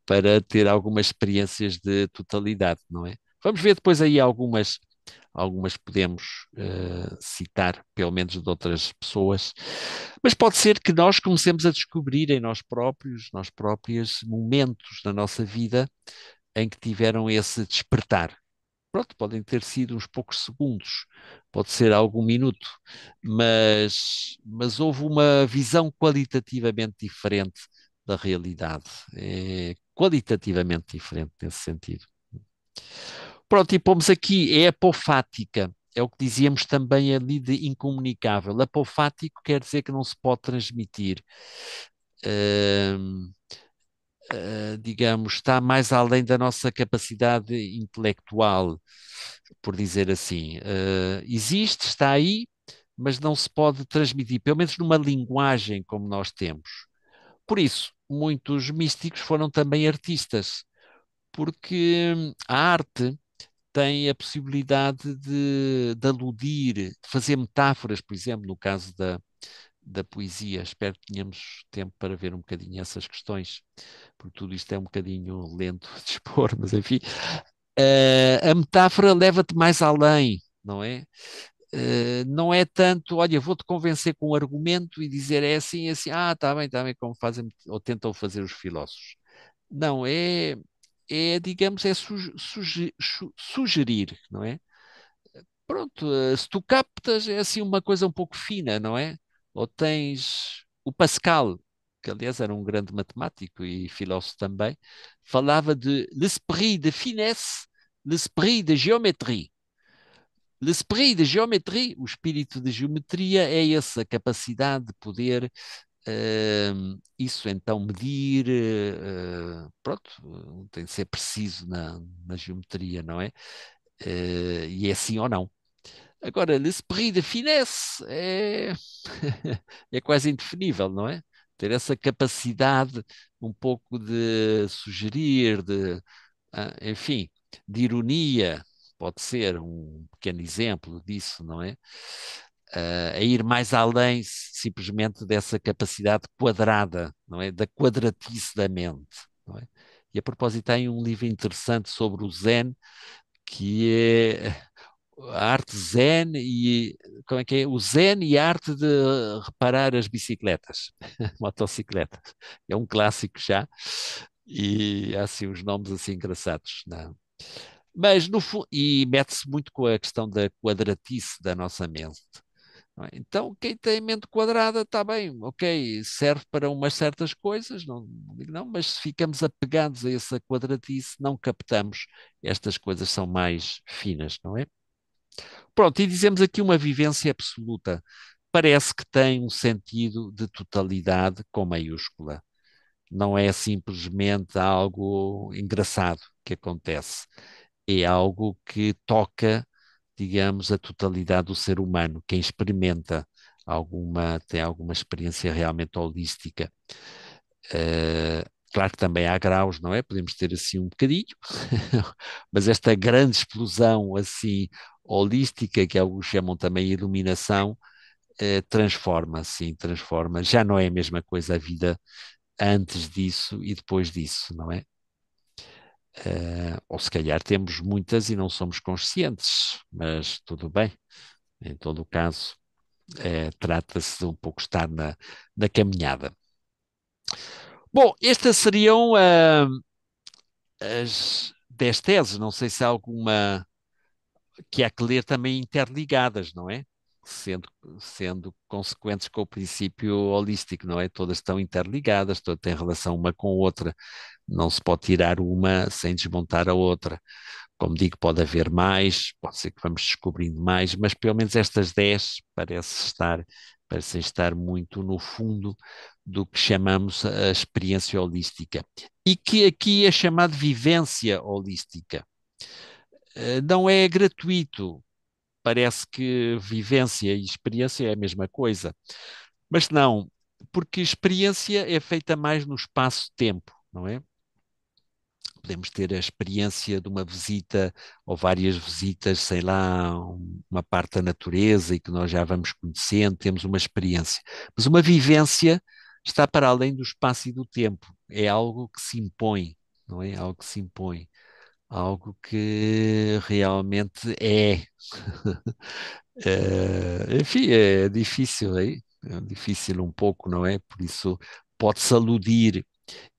para ter algumas experiências de totalidade, não é? Vamos ver depois aí algumas podemos citar, pelo menos de outras pessoas, mas pode ser que nós comecemos a descobrir em nós próprios, nós próprias, momentos na nossa vida em que tiveram esse despertar. Pronto, podem ter sido uns poucos segundos, pode ser algum minuto, mas houve uma visão qualitativamente diferente da realidade. qualitativamente diferente nesse sentido. Pronto, e pomos aqui, é apofática. É o que dizíamos também ali de incomunicável. Apofático quer dizer que não se pode transmitir. Ahm, digamos, está mais além da nossa capacidade intelectual, por dizer assim. Existe, está aí, mas não se pode transmitir, pelo menos numa linguagem como nós temos. Por isso, muitos místicos foram também artistas, porque a arte tem a possibilidade de aludir, de fazer metáforas, por exemplo, no caso da poesia. Espero que tenhamos tempo para ver um bocadinho essas questões, porque tudo isto é um bocadinho lento de expor, mas enfim. A metáfora leva-te mais além, não é? Não é tanto, olha, vou-te convencer com um argumento e dizer é assim, está bem, como fazem ou tentam fazer os filósofos. Não, digamos, é sugerir, não é? Pronto, se tu captas, é assim uma coisa um pouco fina, não é? Ou tens o Pascal, que aliás era um grande matemático e filósofo também, falava de l'esprit de finesse, l'esprit de géométrie. L'esprit de géométrie, o espírito de geometria, é essa capacidade de poder isso então medir, pronto, tem de ser preciso na geometria, não é? E é sim ou não. Agora, l'esprit de finesse é quase indefinível, não é? Ter essa capacidade um pouco de sugerir, enfim, de ironia, pode ser um pequeno exemplo disso, não é? A ir mais além simplesmente dessa capacidade quadrada, não é? Da quadratice da mente, não é? E a propósito, tem um livro interessante sobre o Zen, que é a arte zen e como é que é? O zen e a arte de reparar as bicicletas, motocicletas. É um clássico já e há assim uns nomes assim engraçados, não? Mas no fundo, e mete-se muito com a questão da quadratice da nossa mente. Não é? Então, quem tem mente quadrada está bem, ok, serve para umas certas coisas, não digo não, mas se ficamos apegados a essa quadratice, não captamos estas coisas são mais finas, não é? Pronto, e dizemos aqui uma vivência absoluta. Parece que tem um sentido de totalidade com maiúscula. Não é simplesmente algo engraçado que acontece. É algo que toca, digamos, a totalidade do ser humano. Quem experimenta tem alguma experiência realmente holística. Claro que também há graus, não é? Podemos ter assim um bocadinho, mas esta grande explosão assim holística, que alguns chamam também iluminação, transforma, sim, transforma. Já não é a mesma coisa a vida antes disso e depois disso, não é? Ou se calhar temos muitas e não somos conscientes, mas tudo bem. Em todo o caso, trata-se de um pouco estar na caminhada. Bom, estas seriam as 10 teses. Não sei se há alguma que há que ler também interligadas, não é? Sendo, sendo consequentes com o princípio holístico, não é? Todas estão interligadas, todas têm relação uma com a outra. Não se pode tirar uma sem desmontar a outra. Como digo, pode haver mais, pode ser que vamos descobrindo mais, mas pelo menos estas 10 parecem estar muito no fundo do que chamamos a experiência holística. E que aqui é chamado vivência holística. Não é gratuito. Parece que vivência e experiência é a mesma coisa. Mas não, porque experiência é feita mais no espaço-tempo, não é? Podemos ter a experiência de uma visita ou várias visitas, sei lá, uma parte da natureza e que nós já vamos conhecendo, temos uma experiência. Mas uma vivência está para além do espaço e do tempo. É algo que se impõe, não é? Algo que se impõe. Algo que realmente é. Enfim, é difícil, é difícil um pouco, não é? Por isso pode-se aludir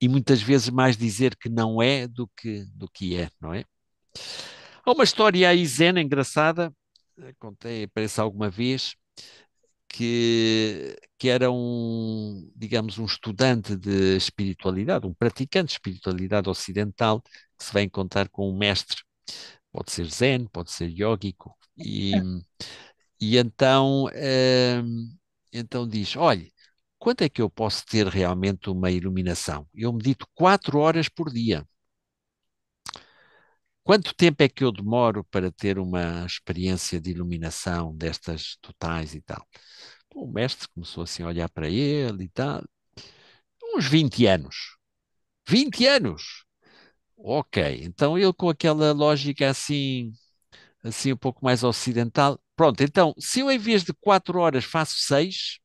e muitas vezes mais dizer que não é do que é, não é? Há uma história aí zen engraçada, contei, parece alguma vez, que era um, digamos, um estudante de espiritualidade, um praticante de espiritualidade ocidental, que se vai encontrar com um mestre, pode ser zen, pode ser yógico, e então, então diz, olha, quanto é que eu posso ter realmente uma iluminação? Eu medito 4 horas por dia. Quanto tempo é que eu demoro para ter uma experiência de iluminação destas totais e tal? O mestre começou assim a olhar para ele e tal. Uns 20 anos. 20 anos! Ok, então ele com aquela lógica assim, assim um pouco mais ocidental. Pronto, então, se eu em vez de 4 horas faço 6,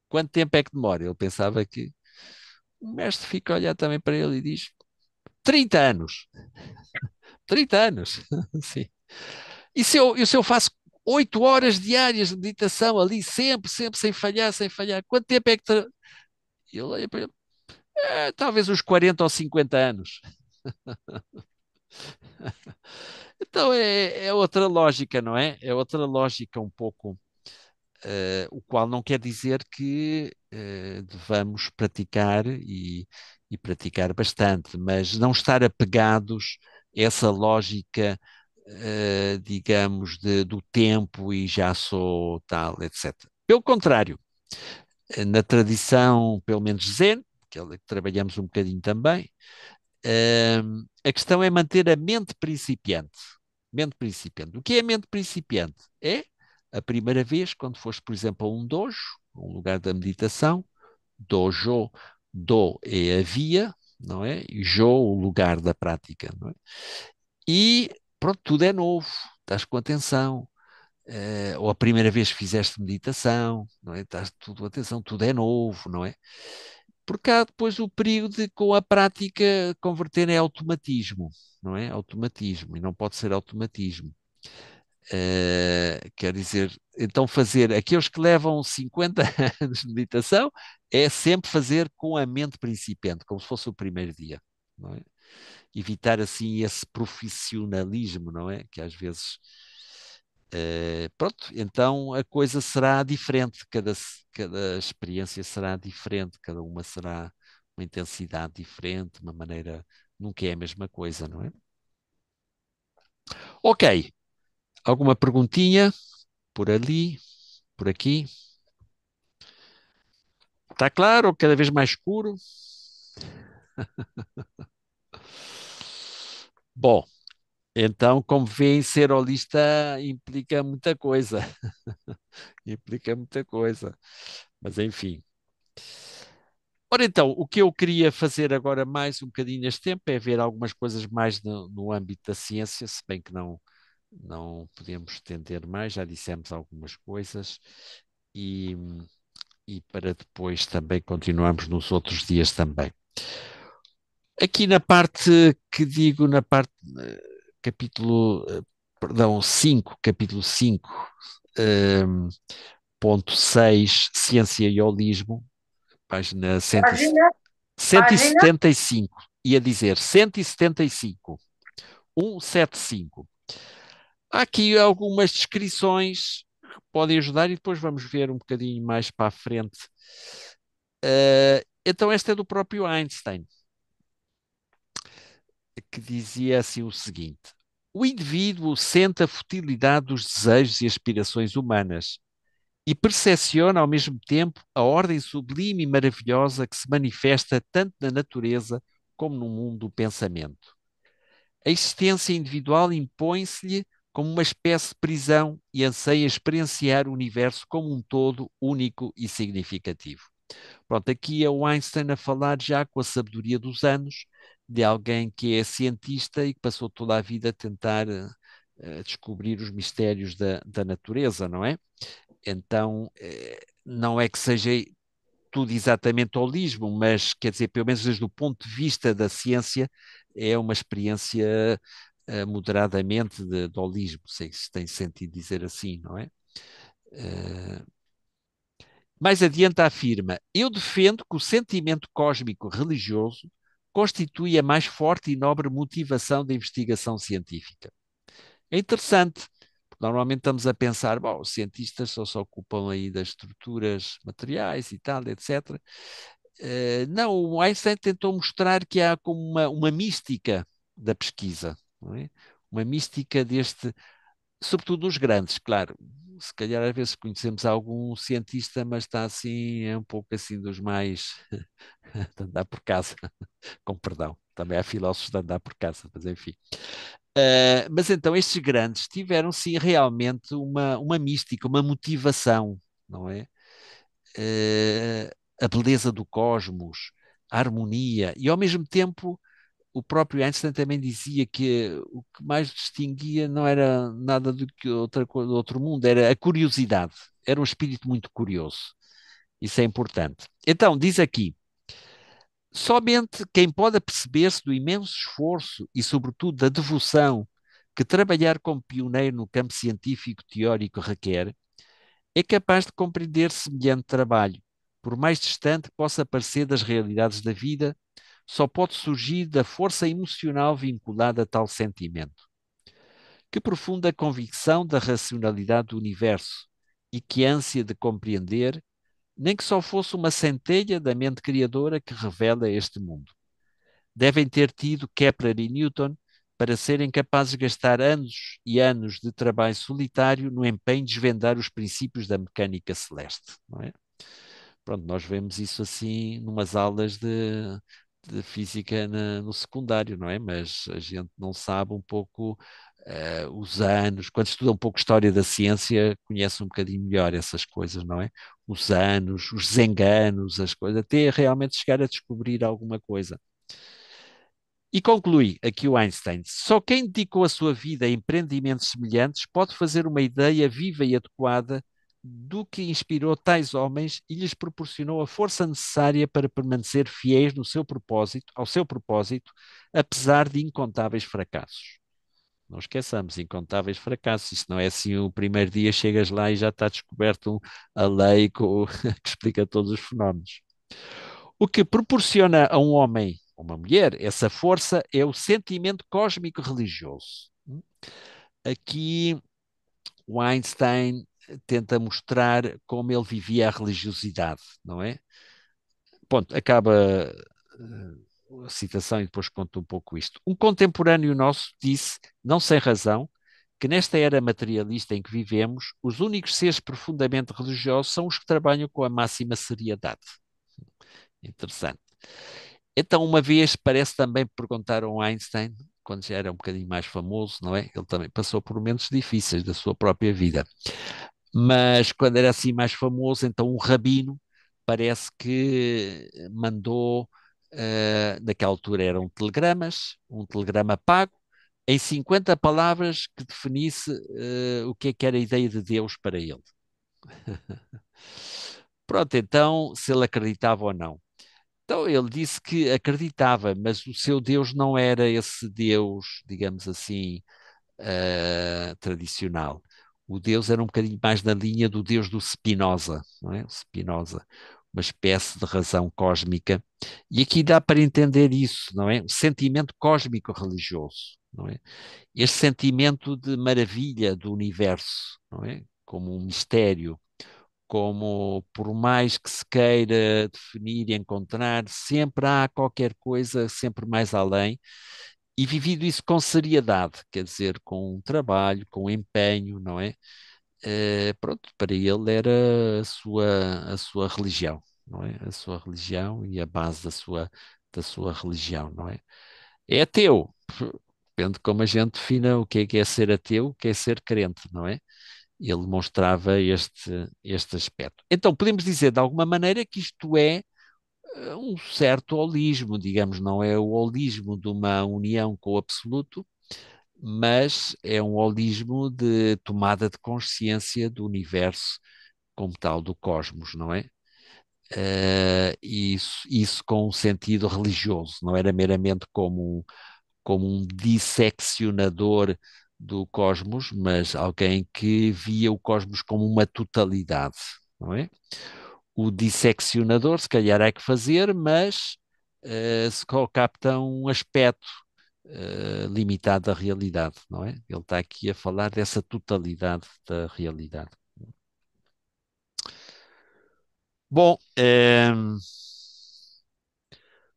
quanto tempo é que demora? Ele pensava que o mestre fica a olhar também para ele e diz: 30 anos. 30 anos. Sim. E se eu faço 8 horas diárias de meditação ali, sempre, sempre, sem falhar, sem falhar, quanto tempo é que. Ele olha para ele: talvez uns 40 ou 50 anos. Então é outra lógica, não é? É outra lógica um pouco, o qual não quer dizer que devamos praticar e praticar bastante, mas não estar apegados a essa lógica, digamos, do tempo e já sou tal, etc. Pelo contrário, na tradição, pelo menos Zen, que é que trabalhamos um bocadinho também, a questão é manter a mente principiante. Mente principiante. O que é a mente principiante? É a primeira vez quando foste, por exemplo, a um dojo, um lugar da meditação. Dojo, do é a via, não é? E jo, o lugar da prática, não é? E pronto, tudo é novo, estás com atenção. Ou a primeira vez que fizeste meditação, não é? Estás tudo atenção, tudo é novo, não é? Porque há depois o perigo de, com a prática, converter em automatismo, não é? Automatismo, e não pode ser automatismo. Quer dizer, então fazer, aqueles que levam 50 anos de meditação, é sempre fazer com a mente principiante, como se fosse o primeiro dia, não é? Evitar assim esse profissionalismo, não é? Que às vezes, pronto, então a coisa será diferente, cada experiência será diferente, cada uma será uma intensidade diferente, uma maneira, nunca é a mesma coisa, não é? Ok, alguma perguntinha por ali, por aqui? Está claro? Cada vez mais escuro? Bom, então, como vêem, ser holista implica muita coisa, implica muita coisa, mas enfim. Ora então, o que eu queria fazer agora mais um bocadinho neste tempo é ver algumas coisas mais no âmbito da ciência, se bem que não podemos estender mais, já dissemos algumas coisas, e, e para depois também continuarmos nos outros dias também. Aqui na parte que digo, na parte, capítulo, perdão, 5, capítulo 5, ponto 6, Ciência e Holismo, página Página, página. 175, ia dizer 175, 175. Há aqui algumas descrições que podem ajudar e depois vamos ver um bocadinho mais para a frente. Então, esta é do próprio Einstein, que dizia assim o seguinte: o indivíduo sente a futilidade dos desejos e aspirações humanas e percepciona ao mesmo tempo a ordem sublime e maravilhosa que se manifesta tanto na natureza como no mundo do pensamento. A existência individual impõe-se-lhe como uma espécie de prisão e anseia experienciar o universo como um todo único e significativo. Pronto, aqui é o Einstein a falar já com a sabedoria dos anos, de alguém que é cientista e que passou toda a vida a tentar descobrir os mistérios da natureza, não é? Então, não é que seja tudo exatamente holismo, mas quer dizer, pelo menos desde o ponto de vista da ciência, é uma experiência moderadamente de holismo, sei se tem sentido dizer assim, não é? Uh, Mais adiante afirma: eu defendo que o sentimento cósmico religioso constitui a mais forte e nobre motivação da investigação científica. É interessante, normalmente estamos a pensar, bom, os cientistas só se ocupam aí das estruturas materiais e tal, etc. Não, o Einstein tentou mostrar que há como uma mística da pesquisa, não é? Uma mística deste, sobretudo nos grandes, claro. Se calhar às vezes conhecemos algum cientista, mas está assim, é um pouco assim dos mais de andar por casa, com perdão. Também há filósofos de andar por casa, mas enfim. Mas então estes grandes tiveram sim realmente uma mística, uma motivação, não é? A beleza do cosmos, a harmonia, e ao mesmo tempo o próprio Einstein também dizia que o que mais distinguia não era nada do que outra coisa do outro mundo, era a curiosidade, era um espírito muito curioso. Isso é importante. Então, diz aqui, somente quem pode aperceber-se do imenso esforço e, sobretudo, da devoção que trabalhar como pioneiro no campo científico teórico requer, é capaz de compreender semelhante trabalho, por mais distante que possa parecer das realidades da vida, só pode surgir da força emocional vinculada a tal sentimento. Que profunda convicção da racionalidade do universo e que ânsia de compreender, nem que só fosse uma centelha da mente criadora que revela este mundo. Devem ter tido Kepler e Newton para serem capazes de gastar anos e anos de trabalho solitário no empenho de desvendar os princípios da mecânica celeste, não é? Pronto, nós vemos isso assim numas aulas de física no secundário, não é? Mas a gente não sabe um pouco os anos, quando estuda um pouco história da ciência, conhece um bocadinho melhor essas coisas, não é? Os anos, os desenganos, as coisas, até realmente chegar a descobrir alguma coisa. E conclui aqui o Einstein: só quem dedicou a sua vida a empreendimentos semelhantes pode fazer uma ideia viva e adequada do que inspirou tais homens e lhes proporcionou a força necessária para permanecer fiéis no seu propósito, ao seu propósito, apesar de incontáveis fracassos. Não esqueçamos, incontáveis fracassos. Isto não é assim, o primeiro dia chegas lá e já está descoberto a lei que explica todos os fenómenos. O que proporciona a um homem, a uma mulher, essa força é o sentimento cósmico religioso. Aqui o Einstein tenta mostrar como ele vivia a religiosidade, não é? Ponto, acaba a citação e depois conto um pouco isto. Um contemporâneo nosso disse, não sem razão, que nesta era materialista em que vivemos, os únicos seres profundamente religiosos são os que trabalham com a máxima seriedade. Interessante. Então, uma vez, parece também perguntaram ao Einstein, quando já era um bocadinho mais famoso, não é? Ele também passou por momentos difíceis da sua própria vida. Mas quando era assim mais famoso, então um rabino parece que mandou, naquela altura eram telegramas, um telegrama pago, em 50 palavras que definisse o que era a ideia de Deus para ele. Pronto, então, se ele acreditava ou não. Então, ele disse que acreditava, mas o seu Deus não era esse Deus, digamos assim, tradicional. O Deus era um bocadinho mais na linha do Deus do Spinoza, não é? O Spinoza, uma espécie de razão cósmica. E aqui dá para entender isso, não é? O sentimento cósmico religioso, não é? Este sentimento de maravilha do universo, não é? Como um mistério, como por mais que se queira definir e encontrar, sempre há qualquer coisa sempre mais além, e vivido isso com seriedade, quer dizer, com trabalho, com empenho, não é? Pronto, para ele era a sua religião, não é? A sua religião e a base da sua religião, não é? É ateu. Depende de como a gente defina o que é ser ateu, o que é ser crente, não é? Ele mostrava este aspecto. Então, podemos dizer de alguma maneira que isto é um certo holismo, digamos, não é o holismo de uma união com o absoluto, mas é um holismo de tomada de consciência do universo como tal, do cosmos, não é? Isso com um sentido religioso, não era meramente como um disseccionador do cosmos, mas alguém que via o cosmos como uma totalidade, não é? O disseccionador, se calhar, há que fazer, mas se capta um aspecto limitado da realidade, não é? Ele está aqui a falar dessa totalidade da realidade. Bom,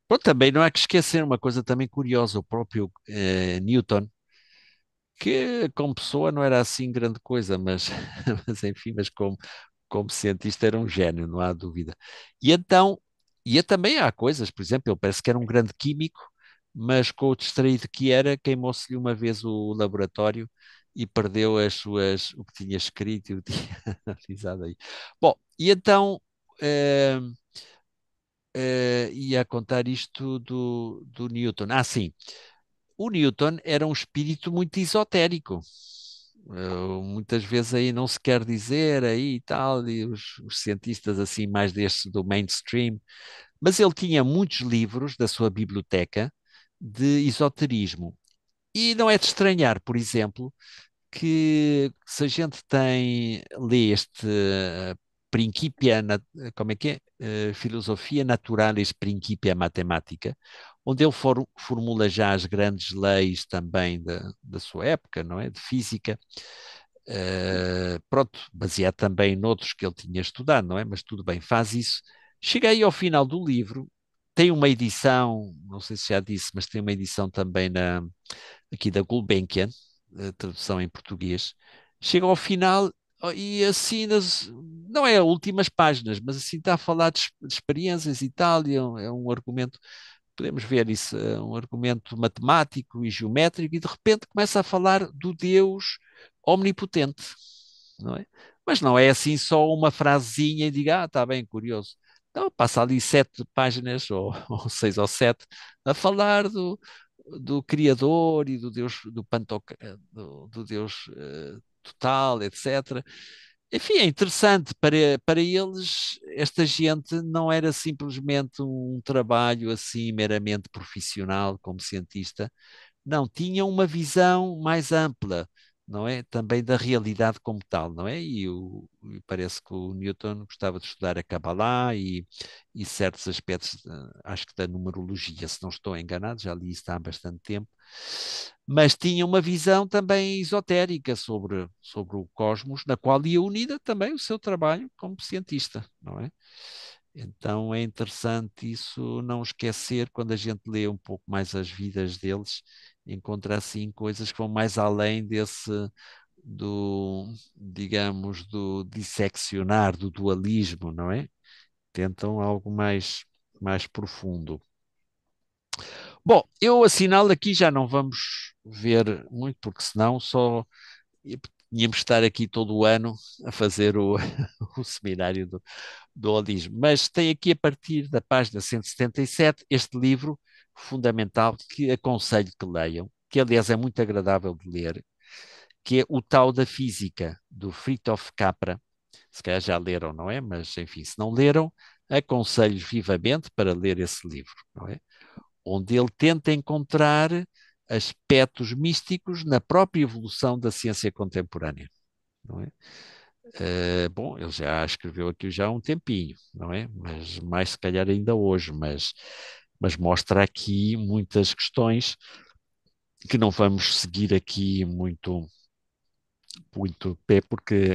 pronto, também não há que esquecer uma coisa também curiosa, o próprio Newton, que como pessoa não era assim grande coisa, mas, mas enfim, mas como cientista era um gênio, não há dúvida. E então, também há coisas, por exemplo, ele parece que era um grande químico, mas com o distraído que era, queimou-se-lhe uma vez o laboratório e perdeu o que tinha escrito e o que tinha analisado aí. Bom, e então, eh, ia contar isto do Newton. Ah, sim. O Newton era um espírito muito esotérico. Muitas vezes aí não se quer dizer aí e tal, e os cientistas assim mais deste do mainstream, mas ele tinha muitos livros da sua biblioteca de esoterismo. E não é de estranhar, por exemplo, que se a gente lê este Principia, como é que é? Filosofia Naturalis Principia Mathematica, onde ele formula já as grandes leis também da sua época, não é? De física, pronto, baseado também noutros que ele tinha estudado, não é? Mas tudo bem, faz isso. Cheguei ao final do livro, tem uma edição, não sei se já disse, mas tem uma edição também aqui da Gulbenkian, tradução em português. Chega ao final e assim, não é as últimas páginas, mas assim está a falar de experiências e tal, e é um argumento, podemos ver isso, é um argumento matemático e geométrico, e de repente começa a falar do Deus omnipotente, não é? Mas não é assim só uma frasezinha e diga, está bem, curioso. Não, passa ali 7 páginas, ou, ou 6 ou 7, a falar do Criador e do Deus do Deus total, etc. Enfim, é interessante para eles, esta gente não era simplesmente um trabalho assim meramente profissional como cientista, não, tinham uma visão mais ampla, não é? Também da realidade como tal, não é? E parece que o Newton gostava de estudar a Kabbalah e certos aspectos, acho que da numerologia, se não estou enganado, já li isso há bastante tempo, mas tinha uma visão também esotérica sobre o cosmos, na qual ia unida também o seu trabalho como cientista, não é? Então é interessante isso não esquecer quando a gente lê um pouco mais as vidas deles, encontra assim coisas que vão mais além digamos, do disseccionar, do dualismo, não é? Tentam algo mais profundo. Bom, eu assinalo aqui, já não vamos ver muito, porque senão só tínhamos de estar aqui todo o ano a fazer o seminário do holismo. Mas tem aqui, a partir da página 177, este livro fundamental que aconselho que leiam, que aliás é muito agradável de ler, que é O Tao da Física, do Fritjof Capra. Se calhar já leram, não é? Mas, enfim, se não leram, aconselho vivamente para ler esse livro, não é? Onde ele tenta encontrar aspectos místicos na própria evolução da ciência contemporânea, não é? Bom, ele já escreveu aqui já há um tempinho, não é? Mas mais se calhar ainda hoje, mas mostra aqui muitas questões que não vamos seguir aqui muito pé,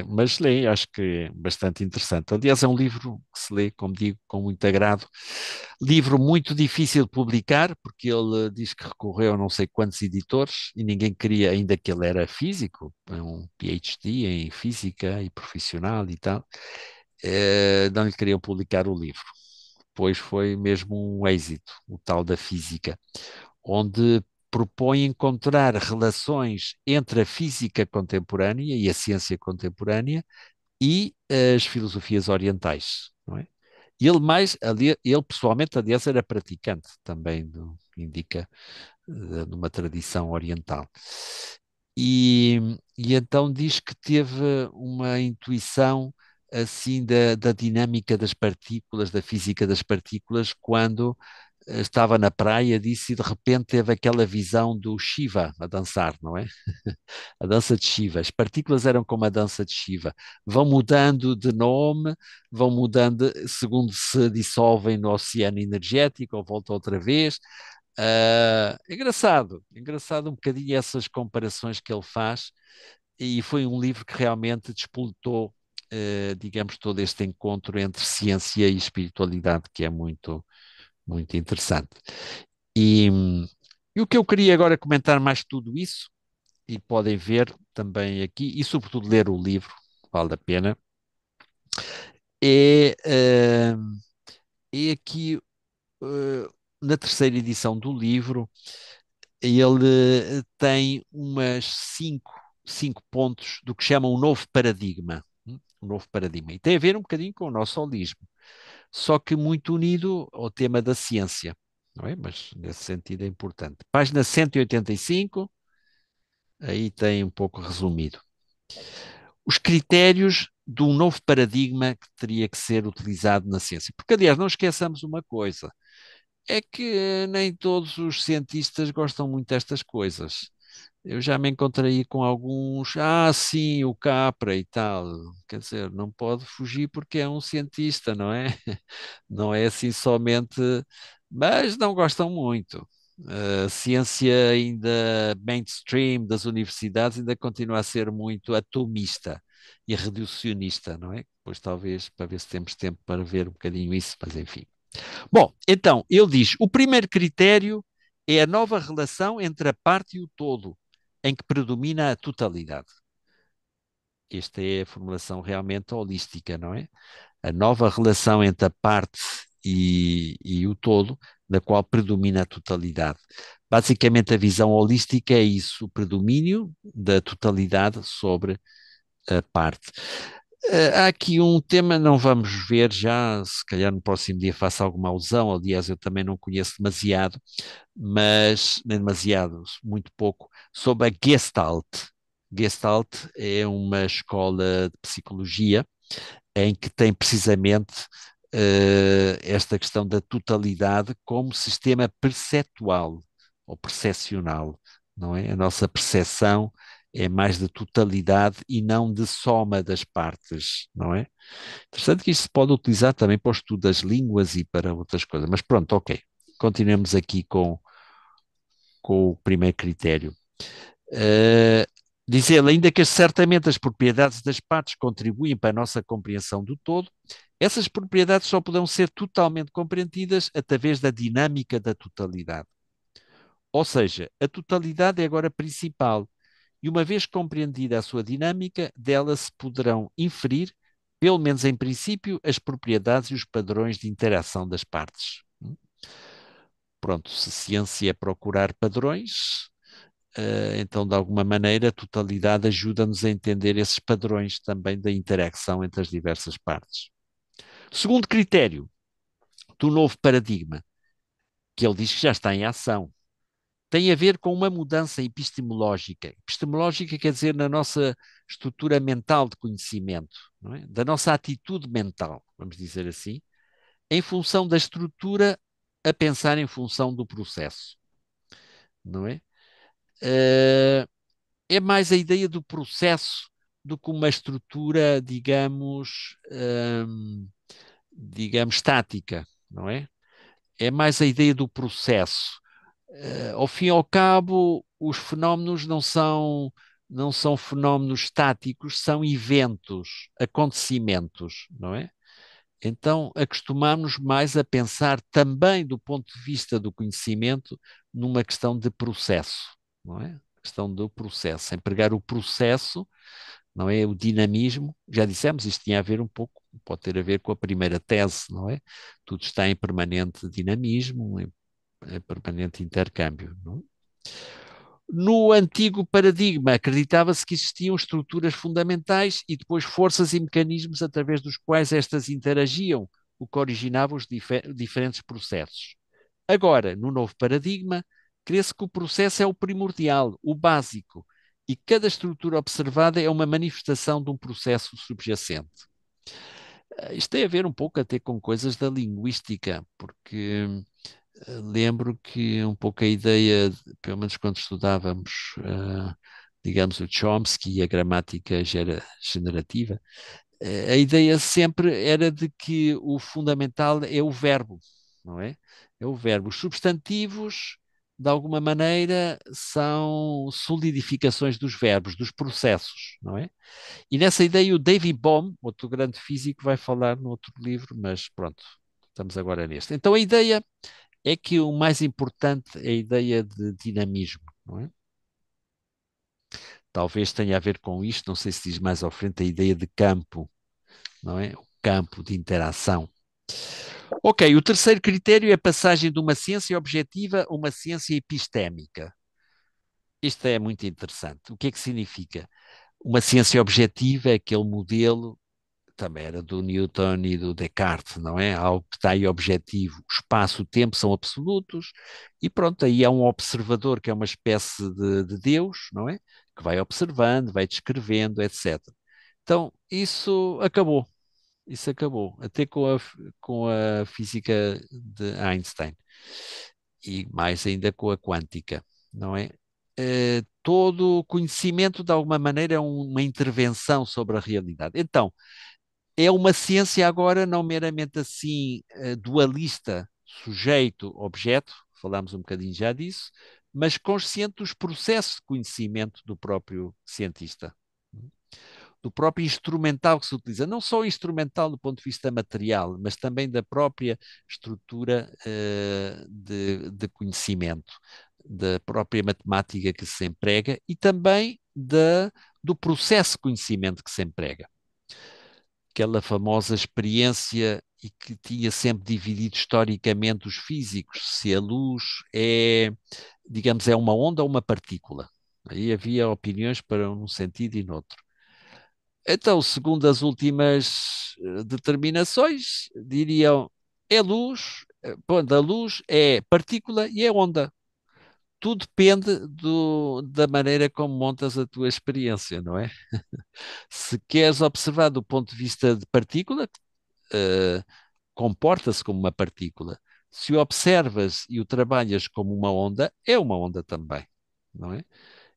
mas leio, acho que é bastante interessante. Aliás, é um livro que se lê, como digo, com muito agrado. Livro muito difícil de publicar, porque ele diz que recorreu a não sei quantos editores e ninguém queria, ainda que ele era físico, um PhD em física e profissional e tal, não lhe queriam publicar o livro. Pois foi mesmo um êxito, o tal da física, onde propõe encontrar relações entre a física contemporânea e a ciência contemporânea e as filosofias orientais, não é? Ele pessoalmente, aliás, era praticante também, indica, numa tradição oriental. E então diz que teve uma intuição assim da dinâmica das partículas, da física das partículas, quando estava na praia, disse, e de repente teve aquela visão do Shiva a dançar, não é? A dança de Shiva. As partículas eram como a dança de Shiva. Vão mudando de nome, vão mudando segundo se dissolvem no oceano energético ou voltam outra vez. Engraçado um bocadinho essas comparações que ele faz, e foi um livro que realmente despoletou, digamos, todo este encontro entre ciência e espiritualidade, que é muito, muito interessante. E, e o que eu queria agora comentar mais tudo isso, e podem ver também aqui, e sobretudo ler o livro, vale a pena, é, é aqui, na terceira edição do livro, ele tem umas cinco pontos do que chama um novo paradigma. Um novo paradigma. E tem a ver um bocadinho com o nosso holismo, só que muito unido ao tema da ciência, não é? Mas nesse sentido é importante. Página 185, aí tem um pouco resumido. Os critérios de um novo paradigma que teria que ser utilizado na ciência. Porque, aliás, não esqueçamos uma coisa, é que nem todos os cientistas gostam muito destas coisas. Eu já me encontrei com alguns, sim, o Capra e tal. Quer dizer, não pode fugir porque é um cientista, não é? Não é assim somente, mas não gostam muito. A ciência ainda mainstream das universidades ainda continua a ser muito atomista e reducionista, não é? Pois talvez para ver se temos tempo para ver um bocadinho isso, mas enfim. Bom, então, ele diz: o primeiro critério é a nova relação entre a parte e o todo, em que predomina a totalidade. Esta é a formulação realmente holística, não é? A nova relação entre a parte e o todo, na qual predomina a totalidade. Basicamente, a visão holística é isso, o predomínio da totalidade sobre a parte. Há aqui um tema, não vamos ver já, se calhar no próximo dia faço alguma alusão, aliás, eu também não conheço demasiado, mas nem demasiado, muito pouco, sobre a Gestalt. Gestalt é uma escola de psicologia em que tem precisamente esta questão da totalidade como sistema perceptual ou percepcional, não é? A nossa percepção é mais de totalidade e não de soma das partes, não é? Interessante que isto se pode utilizar também para o estudo das línguas e para outras coisas, mas pronto, ok. Continuemos aqui com o primeiro critério. Uh, Diz ele, ainda que certamente as propriedades das partes contribuem para a nossa compreensão do todo, essas propriedades só poderão ser totalmente compreendidas através da dinâmica da totalidade. Ou seja, a totalidade é agora principal, e uma vez compreendida a sua dinâmica, dela se poderão inferir, pelo menos em princípio, as propriedades e os padrões de interação das partes. Pronto, se ciência é procurar padrões, então, de alguma maneira, a totalidade ajuda-nos a entender esses padrões também da interação entre as diversas partes. Segundo critério do novo paradigma, que ele diz que já está em ação, tem a ver com uma mudança epistemológica. Epistemológica quer dizer na nossa estrutura mental de conhecimento, não é? Da nossa atitude mental, vamos dizer assim, em função da estrutura a pensar em função do processo, não é? Uh, é mais a ideia do processo do que uma estrutura, digamos estática, não é? É mais a ideia do processo. Ao fim e ao cabo, os fenómenos não são fenómenos estáticos, são eventos, acontecimentos, não é? Então, acostumamos mais a pensar também do ponto de vista do conhecimento numa questão de processo, não é? A questão do processo, empregar o processo, não é? O dinamismo, já dissemos, isto tinha a ver um pouco, pode ter a ver com a primeira tese, não é? Tudo está em permanente dinamismo, em permanente intercâmbio, não é? No antigo paradigma, acreditava-se que existiam estruturas fundamentais e depois forças e mecanismos através dos quais estas interagiam, o que originava os diferentes processos. Agora, no novo paradigma, crê-se que o processo é o primordial, o básico, e cada estrutura observada é uma manifestação de um processo subjacente. Isto tem a ver um pouco até com coisas da linguística, porque lembro que um pouco a ideia, pelo menos quando estudávamos, digamos, o Chomsky e a gramática generativa, a ideia sempre era de que o fundamental é o verbo, não é? É o verbo. Os substantivos de alguma maneira, são solidificações dos verbos, dos processos, não é? E nessa ideia o David Bohm, outro grande físico, vai falar no outro livro, mas pronto, estamos agora neste. Então a ideia é que o mais importante é a ideia de dinamismo, não é? Talvez tenha a ver com isto, não sei se diz mais à frente a ideia de campo, não é? O campo de interação. Ok, o terceiro critério é a passagem de uma ciência objetiva a uma ciência epistémica. Isto é muito interessante. O que é que significa? Uma ciência objetiva é aquele modelo, também era do Newton e do Descartes, não é? Algo que está aí objetivo. O espaço e o tempo são absolutos e pronto, aí é um observador que é uma espécie de Deus, não é? Que vai observando, vai descrevendo, etc. Então, isso acabou. Isso acabou, até com a física de Einstein e mais ainda com a quântica, não é? Todo o conhecimento, de alguma maneira, é uma intervenção sobre a realidade. Então, é uma ciência agora não meramente assim dualista, sujeito-objeto, falámos um bocadinho já disso, mas consciente dos processos de conhecimento do próprio cientista, do próprio instrumental que se utiliza, não só o instrumental do ponto de vista material, mas também da própria estrutura de conhecimento, da própria matemática que se emprega e também do processo de conhecimento que se emprega. Aquela famosa experiência e que tinha sempre dividido historicamente os físicos, se a luz é, digamos, é uma onda ou uma partícula. Aí havia opiniões para um sentido e noutro. Então, segundo as últimas determinações, diriam é luz, ponto, a luz é partícula e é onda. Tudo depende da maneira como montas a tua experiência, não é? Se queres observar do ponto de vista de partícula, eh, comporta-se como uma partícula. Se o observas e o trabalhas como uma onda, é uma onda também, não é?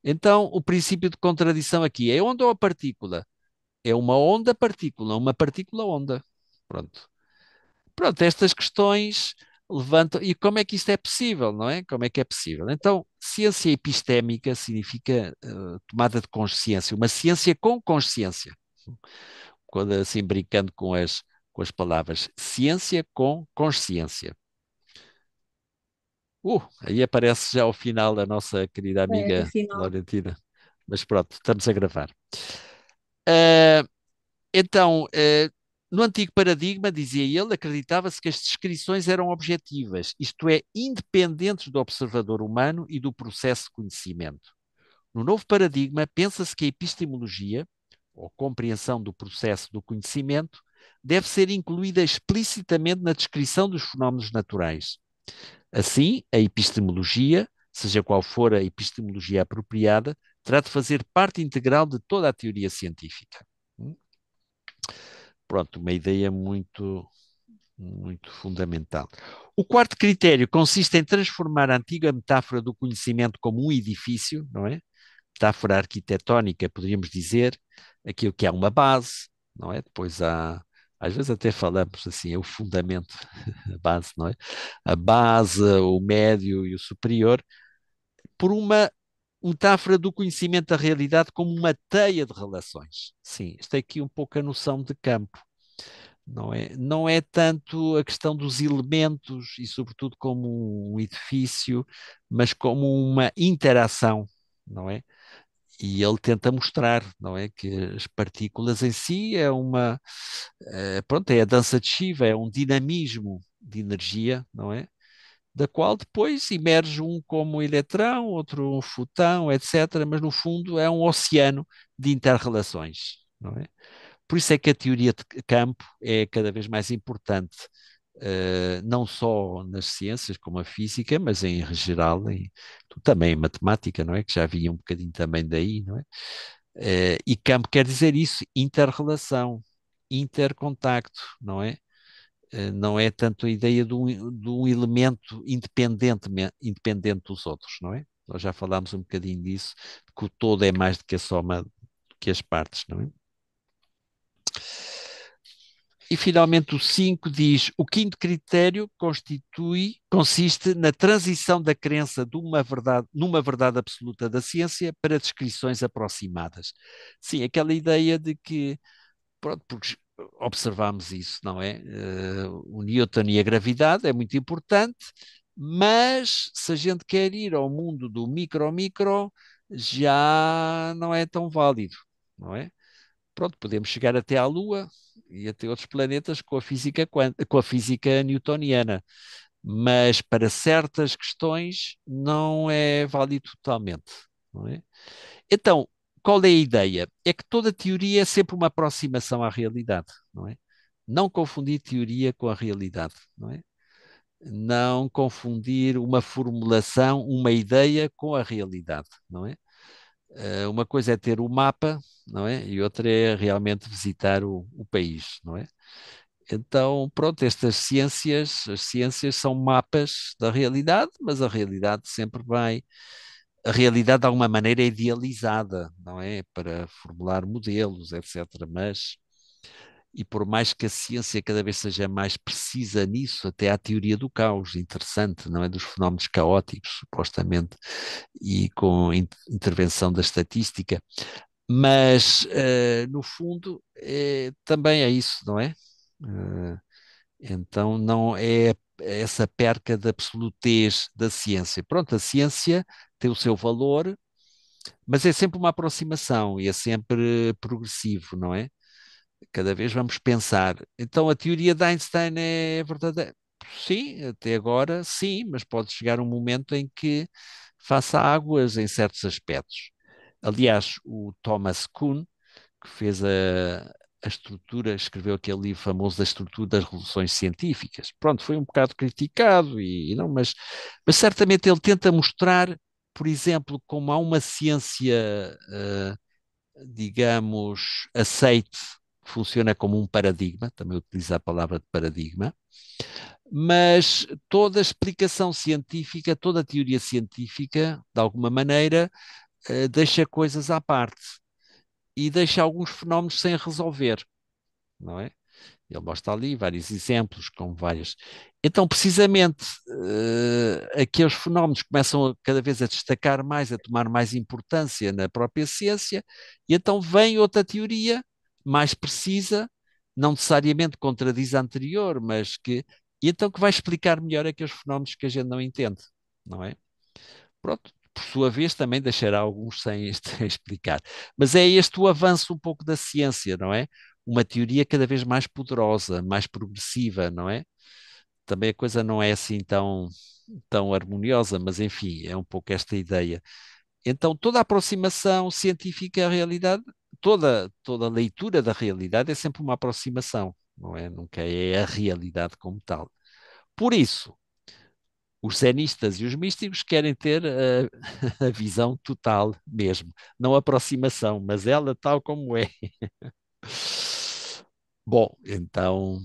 Então, o princípio de contradição aqui é onda ou a partícula? É uma onda-partícula, uma partícula-onda. Pronto. Pronto, estas questões levantam. E como é que isto é possível, não é? Como é que é possível? Então, ciência epistémica significa tomada de consciência, uma ciência com consciência. Quando assim brincando com as palavras, ciência com consciência. Aí aparece já ao final a nossa querida É, amiga afinal. Laurentina. Mas pronto, estamos a gravar. Ah, Então, no antigo paradigma, dizia ele, acreditava-se que as descrições eram objetivas, isto é, independentes do observador humano e do processo de conhecimento. No novo paradigma, pensa-se que a epistemologia, ou compreensão do processo do conhecimento, deve ser incluída explicitamente na descrição dos fenómenos naturais. Assim, a epistemologia, seja qual for a epistemologia apropriada, terá de fazer parte integral de toda a teoria científica. Pronto, uma ideia muito fundamental. O quarto critério consiste em transformar a antiga metáfora do conhecimento como um edifício, não é? Metáfora arquitetónica, poderíamos dizer, aquilo que é uma base, não é? Depois às vezes até falamos assim, é o fundamento, a base, não é? A base, o médio e o superior, por uma metáfora do conhecimento da realidade como uma teia de relações. Sim, isto é aqui um pouco a noção de campo. Não é tanto a questão dos elementos e, sobretudo, como um edifício, mas como uma interação, não é? E ele tenta mostrar, não é, que as partículas em si pronto, é a dança de Shiva, é um dinamismo de energia, não é? Da qual depois emerge um como eletrão, outro um fotão, etc. Mas no fundo é um oceano de interrelações, não é? Por isso é que a teoria de campo é cada vez mais importante, não só nas ciências como a física, mas em geral, também em matemática, não é? Que já havia um bocadinho também daí, não é? E campo quer dizer isso, interrelação, intercontacto, não é? Não é tanto a ideia de um elemento independente dos outros, não é? Nós já falámos um bocadinho disso, que o todo é mais do que a soma que as partes, não é? E finalmente o 5 diz: o quinto critério consiste na transição da crença de numa verdade absoluta da ciência para descrições aproximadas. Sim, aquela ideia de que, pronto, porque observamos isso, não é? O Newton e a gravidade é muito importante, mas se a gente quer ir ao mundo do micro-micro, já não é tão válido, não é? Pronto, podemos chegar até à Lua e até outros planetas com a física, com a física newtoniana, mas para certas questões não é válido totalmente, não é? Então, qual é a ideia? É que toda teoria é sempre uma aproximação à realidade, não é? Não confundir teoria com a realidade, não é? Não confundir uma formulação, uma ideia com a realidade, não é? Uma coisa é ter o mapa, não é? E outra é realmente visitar o país, não é? Então, pronto, as ciências são mapas da realidade, mas a realidade sempre vai, a realidade de alguma maneira é idealizada, não é? Para formular modelos, etc. Mas, e por mais que a ciência cada vez seja mais precisa nisso, até há a teoria do caos, interessante, não é? Dos fenómenos caóticos, supostamente, e com intervenção da estatística. Mas, no fundo, também é isso, não é? Eh, então, não é essa perca de absolutez da ciência. Pronto, a ciência tem o seu valor, mas é sempre uma aproximação e é sempre progressivo, não é? Cada vez vamos pensar. Então, a teoria de Einstein é verdadeira? Sim, até agora, sim, mas pode chegar um momento em que faça águas em certos aspectos. Aliás, o Thomas Kuhn, que fez a estrutura, escreveu aquele livro famoso da estrutura das revoluções científicas. Pronto, foi um bocado criticado, não, mas certamente ele tenta mostrar, por exemplo, como há uma ciência, digamos, aceite, funciona como um paradigma, também utiliza a palavra de paradigma, mas toda a explicação científica, toda a teoria científica, de alguma maneira, deixa coisas à parte e deixa alguns fenómenos sem resolver, não é? Ele mostra ali vários exemplos com várias. Então, precisamente, aqueles fenómenos começam cada vez a destacar mais, a tomar mais importância na própria ciência, e então vem outra teoria mais precisa, não necessariamente contradiz a anterior, mas que, e então que vai explicar melhor aqueles fenómenos que a gente não entende, não é? Pronto, por sua vez também deixará alguns sem, sem explicar. Mas é este o avanço um pouco da ciência, não é? Uma teoria cada vez mais poderosa, mais progressiva, não é? Também a coisa não é assim tão harmoniosa, mas enfim, é um pouco esta ideia. Então, toda a aproximação científica à realidade, toda a leitura da realidade é sempre uma aproximação, não é? Nunca é a realidade como tal. Por isso, os cenistas e os místicos querem ter a visão total mesmo, não aproximação, mas ela tal como é. Bom, então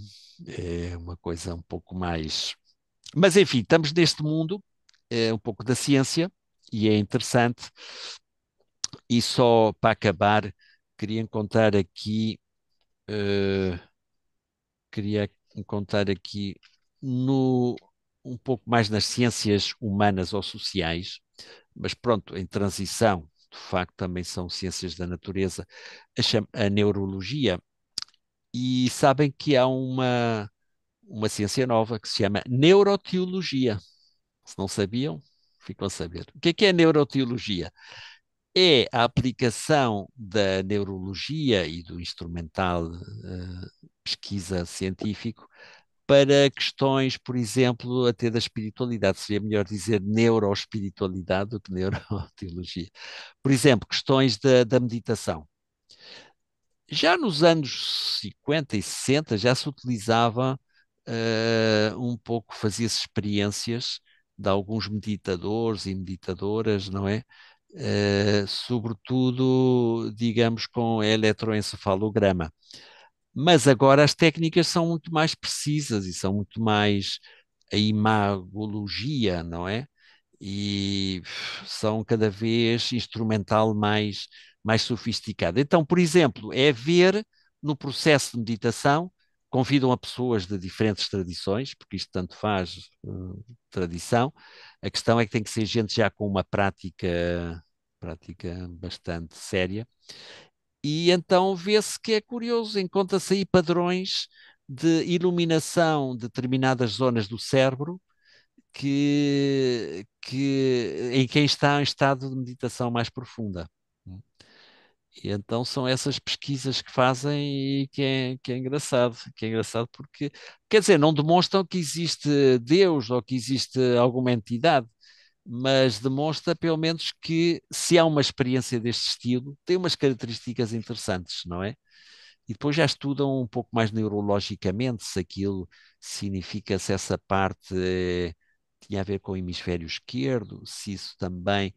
é uma coisa um pouco mais. Mas enfim, estamos neste mundo, é um pouco da ciência, e é interessante. E só para acabar, queria encontrar aqui, eh, queria encontrar aqui no, um pouco mais nas ciências humanas ou sociais, mas pronto, em transição, de facto, também são ciências da natureza, a neurologia. E sabem que há uma ciência nova que se chama neuroteologia. Se não sabiam, ficam a saber. O que é neuroteologia? É a aplicação da neurologia e do instrumental pesquisa científico para questões, por exemplo, até da espiritualidade. Seria melhor dizer neuroespiritualidade do que neuroteologia. Por exemplo, questões da meditação. Já nos anos 50 e 60 já se utilizava um pouco, fazia-se experiências de alguns meditadores e meditadoras, não é? Sobretudo, digamos, com eletroencefalograma. Mas agora as técnicas são muito mais precisas e são muito mais a imagologia, não é? E são cada vez instrumental mais sofisticado. Então, por exemplo, é ver no processo de meditação convidam a pessoas de diferentes tradições, porque isto tanto faz tradição. A questão é que tem que ser gente já com uma prática bastante séria. E então vê-se que é curioso, encontra-se aí padrões de iluminação de determinadas zonas do cérebro em quem está em estado de meditação mais profunda. E então são essas pesquisas que fazem e que é engraçado porque, quer dizer, não demonstram que existe Deus ou que existe alguma entidade, mas demonstra pelo menos que se há uma experiência deste estilo, tem umas características interessantes, não é? E depois já estudam um pouco mais neurologicamente se aquilo significa se essa parte tinha a ver com o hemisfério esquerdo, se isso também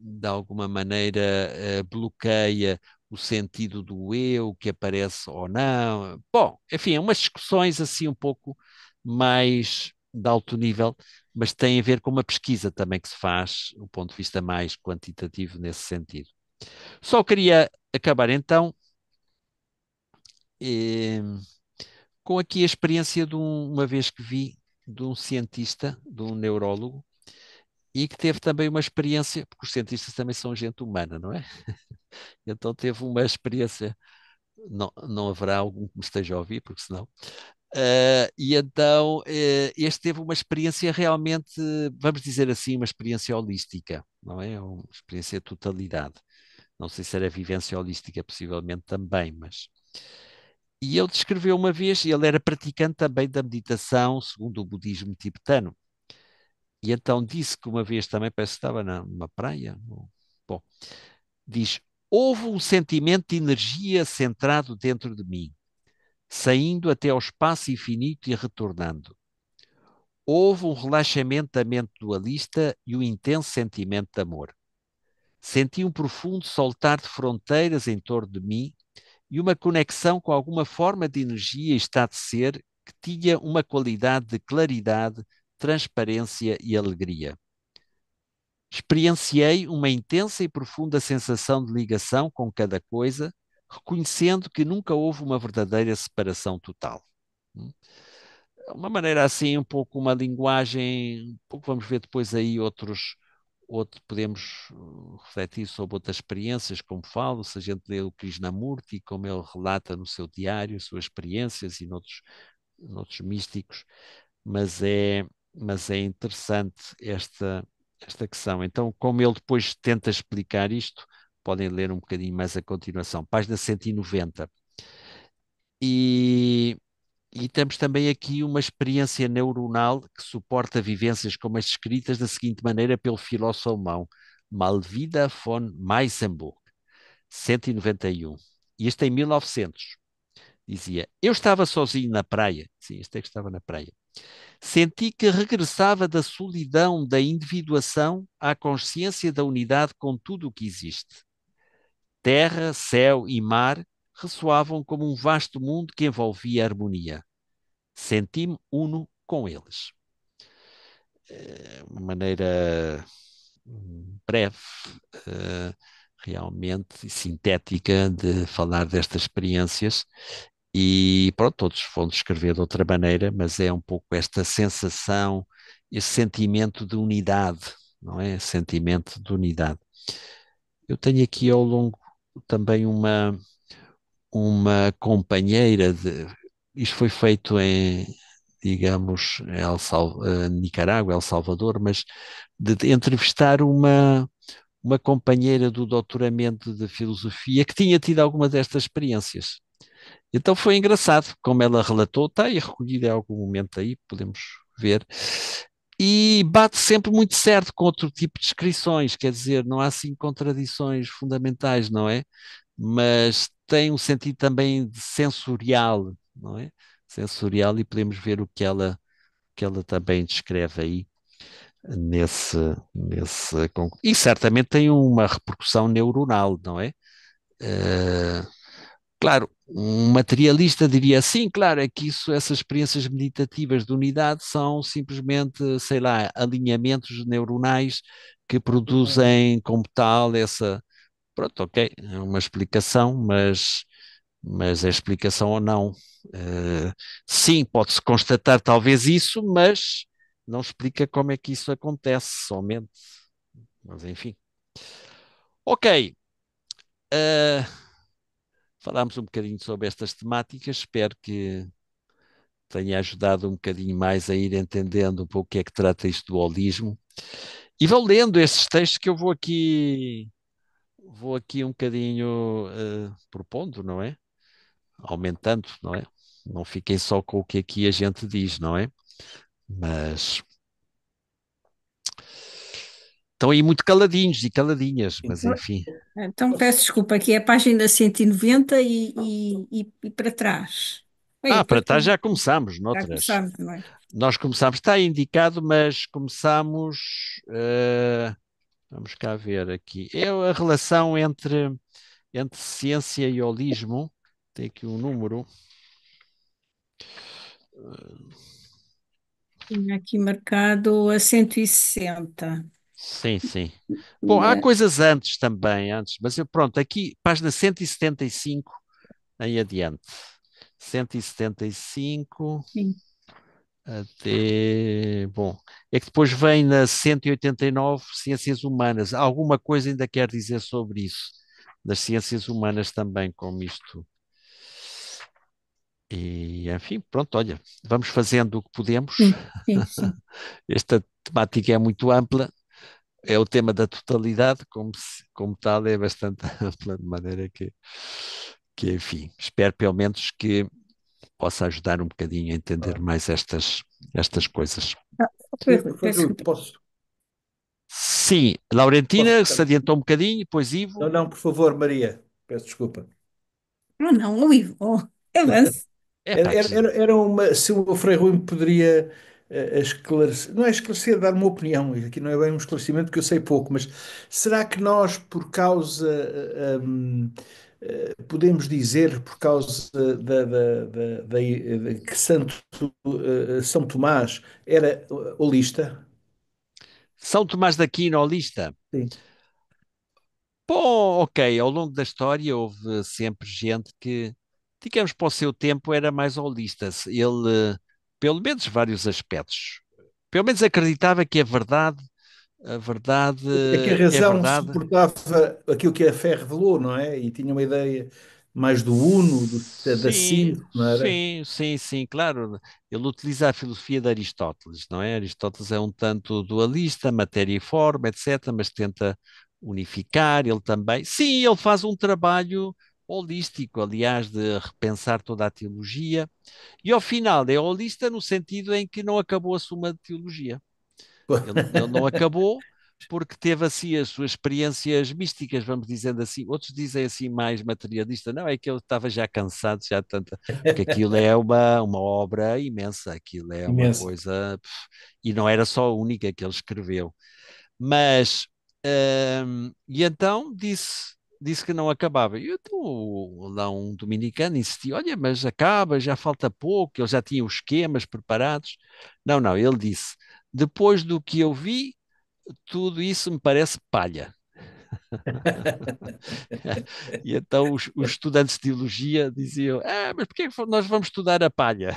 de alguma maneira bloqueia o sentido do eu que aparece ou não. Bom, enfim, umas discussões assim um pouco mais de alto nível, mas tem a ver com uma pesquisa também que se faz, do ponto de vista mais quantitativo nesse sentido. Só queria acabar então eh, com aqui a experiência uma vez que vi de um cientista, de um neurólogo, e que teve também uma experiência, porque os cientistas também são gente humana, não é? Então teve uma experiência, não haverá algum que me esteja a ouvir, porque senão. E então este teve uma experiência realmente, vamos dizer assim, uma experiência holística, não é? Uma experiência de totalidade. Não sei se era vivência holística, possivelmente também, mas. E ele descreveu uma vez, ele era praticante também da meditação, segundo o budismo tibetano. E então disse que uma vez também, parece que estava numa praia. Bom, diz: houve um sentimento de energia centrado dentro de mim, saindo até ao espaço infinito e retornando. Houve um relaxamento da mente dualista e um intenso sentimento de amor. Senti um profundo soltar de fronteiras em torno de mim e uma conexão com alguma forma de energia e estado de ser que tinha uma qualidade de claridade, transparência e alegria. Experienciei uma intensa e profunda sensação de ligação com cada coisa, reconhecendo que nunca houve uma verdadeira separação total. Uma maneira assim, um pouco uma linguagem, um pouco vamos ver depois aí podemos refletir sobre outras experiências, como falo, se a gente lê o Krishnamurti, como ele relata no seu diário, as suas experiências e noutros místicos, mas é interessante esta questão. Então, como ele depois tenta explicar isto, podem ler um bocadinho mais a continuação, página 190. E, e temos também aqui uma experiência neuronal que suporta vivências como as descritas da seguinte maneira pelo filósofo alemão Malvida von Meisenburg, 191. E este em 1900. Dizia: eu estava sozinho na praia. Sim, este é que estava na praia. Senti que regressava da solidão da individuação à consciência da unidade com tudo o que existe. Terra, céu e mar ressoavam como um vasto mundo que envolvia a harmonia. Senti-me uno com eles. Uma maneira breve, eh, realmente sintética de falar destas experiências. E pronto, todos vão descrever de outra maneira, mas é um pouco esta sensação, esse sentimento de unidade, não é? Sentimento de unidade. Eu tenho aqui ao longo também uma companheira isto foi feito em, digamos, Nicarágua, El Salvador, mas de entrevistar uma companheira do doutoramento de filosofia que tinha tido alguma destas experiências. Então foi engraçado, como ela relatou, está aí recolhido em algum momento aí, podemos ver. E bate sempre muito certo com outro tipo de descrições, quer dizer, não há assim contradições fundamentais, não é? Mas tem um sentido também de sensorial, não é? Sensorial, e podemos ver o que ela também descreve aí nesse. E certamente tem uma repercussão neuronal, não é? Eh, Claro, um materialista diria sim, claro, é que essas experiências meditativas de unidade são simplesmente, sei lá, alinhamentos neuronais que produzem como tal essa. Pronto, ok, é uma explicação, mas a explicação ou não. Eh, sim, pode-se constatar talvez isso, mas não explica como é que isso acontece somente. Mas enfim. Ok, eh, falámos um bocadinho sobre estas temáticas, espero que tenha ajudado um bocadinho mais a ir entendendo um pouco o que é que trata isto do holismo. E vão lendo esses textos que eu vou aqui um bocadinho propondo, não é? Aumentando, não é? Não fiquem só com o que aqui a gente diz, não é? Mas estão aí muito caladinhos e caladinhas, mas enfim. Então peço desculpa, aqui é a página 190 e para trás. Oi, Para para trás trás. já começamos Já noutras. começámos, não é? Nós começámos, está indicado, mas começámos. Vamos cá ver aqui. É a relação entre ciência e holismo. Tem aqui um número. Tinha aqui marcado a 160. Sim, sim. Bom, há coisas antes também, antes, mas eu, pronto, aqui, página 175 em adiante. 175 Sim. até. Bom, é que depois vem na 189 Ciências Humanas. Alguma coisa ainda quer dizer sobre isso, das ciências humanas também, como isto. E, enfim, pronto, olha, vamos fazendo o que podemos. Sim, sim, sim. Esta temática é muito ampla, é o tema da totalidade, como tal, é bastante ampla, de maneira que, enfim, espero pelo menos que possa ajudar um bocadinho a entender Ah, mais estas coisas. Foi sim, Rui, foi peço Rui, desculpa. Sim, posso Laurentina se ficar? adiantou um bocadinho, depois Não, Ivo. não, por favor, Maria, peço desculpa. Não, não, o Ivo, avance. É pá, Era uma. Se o Frei Rui me poderia esclarecer, não é esclarecer, dar uma opinião, aqui não é bem um esclarecimento porque eu sei pouco, mas será que nós, por causa, podemos dizer, por causa que São Tomás era holista? São Tomás de Aquino, holista. Sim. Bom, ok, ao longo da história houve sempre gente que, digamos, para o seu tempo era mais holista. Ele, pelo menos vários aspectos, pelo menos acreditava que a verdade É que a é razão verdade. suportava aquilo que a fé revelou, não é? E tinha uma ideia mais do uno, da Sim, síntese, não era? sim, sim, sim, claro. Ele utiliza a filosofia de Aristóteles, não é? Aristóteles é um tanto dualista, matéria e forma, etc., mas tenta unificar. Ele também. Sim, ele faz um trabalho holístico, aliás, de repensar toda a teologia. E ao final é holista no sentido em que não acabou a suma de teologia. Ele não acabou porque teve assim as suas experiências místicas, vamos dizendo assim. Outros dizem assim mais materialista. Não, é que ele estava já cansado, já tanta, porque aquilo é uma obra imensa, aquilo é uma Imenso. coisa, e não era só a única que ele escreveu. Mas, e então disse que não acabava. E então lá um dominicano insistiu, olha, mas acaba, já falta pouco, ele já tinha os esquemas preparados. Não, não, ele disse, depois do que eu vi, tudo isso me parece palha. E então os estudantes de teologia diziam, mas porquê que nós vamos estudar a palha?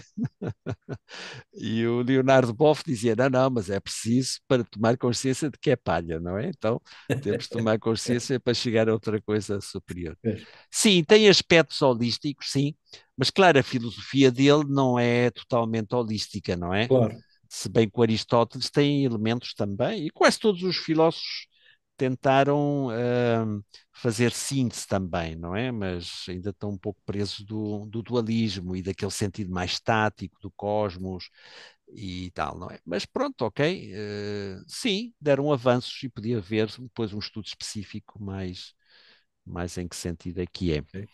E o Leonardo Boff dizia: não, não, mas é preciso para tomar consciência de que é palha, não é? Então temos de tomar consciência para chegar a outra coisa superior. Pois, Sim, tem aspectos holísticos, sim, mas claro, a filosofia dele não é totalmente holística, não é? claro. Se bem que o Aristóteles tem elementos também, e quase todos os filósofos tentaram fazer síntese também, não é? Mas ainda estão um pouco presos do dualismo e daquele sentido mais estático do cosmos e tal, não é? Mas pronto, ok. Sim, deram avanços e podia haver depois um estudo específico mais em que sentido é que é. Ok.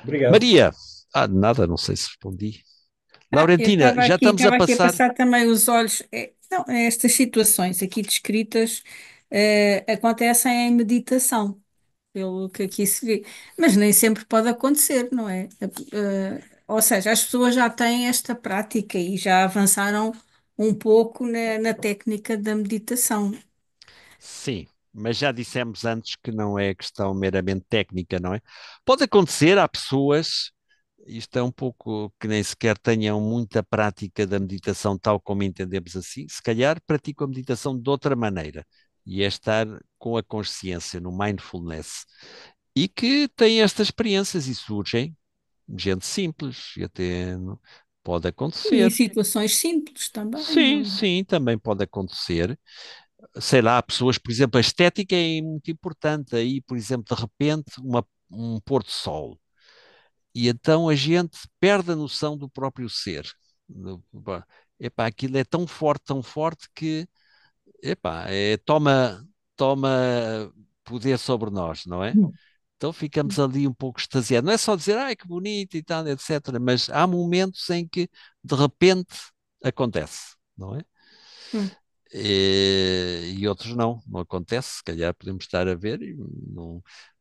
Obrigado. Maria, nada, não sei se respondi. Eu Laurentina, já estamos a estava aqui a passar. passar também os olhos. Não, estas situações aqui descritas acontecem em meditação, pelo que aqui se vê. Mas nem sempre pode acontecer, não é? Ou seja, as pessoas já têm esta prática e já avançaram um pouco na técnica da meditação. Sim, mas já dissemos antes que não é questão meramente técnica, não é? Pode acontecer, há pessoas, isto é um pouco que nem sequer tenham muita prática da meditação tal como entendemos assim, se calhar praticam a meditação de outra maneira, e é estar com a consciência no mindfulness, e que têm estas experiências e surgem gente simples, e até pode E em acontecer. situações simples também, Sim, não? sim, também pode acontecer. Sei lá, pessoas, por exemplo, a estética é muito importante. Aí, por exemplo, de repente, um pôr do sol. E então a gente perde a noção do próprio ser. Pá, epá, aquilo é tão forte que epá, toma poder sobre nós, não é? Então ficamos ali um pouco extasiados. Não é só dizer, ai, que bonito e tal, etc. Mas há momentos em que, de repente, acontece, não é? Hum. E outros não acontece. Se calhar podemos estar a ver,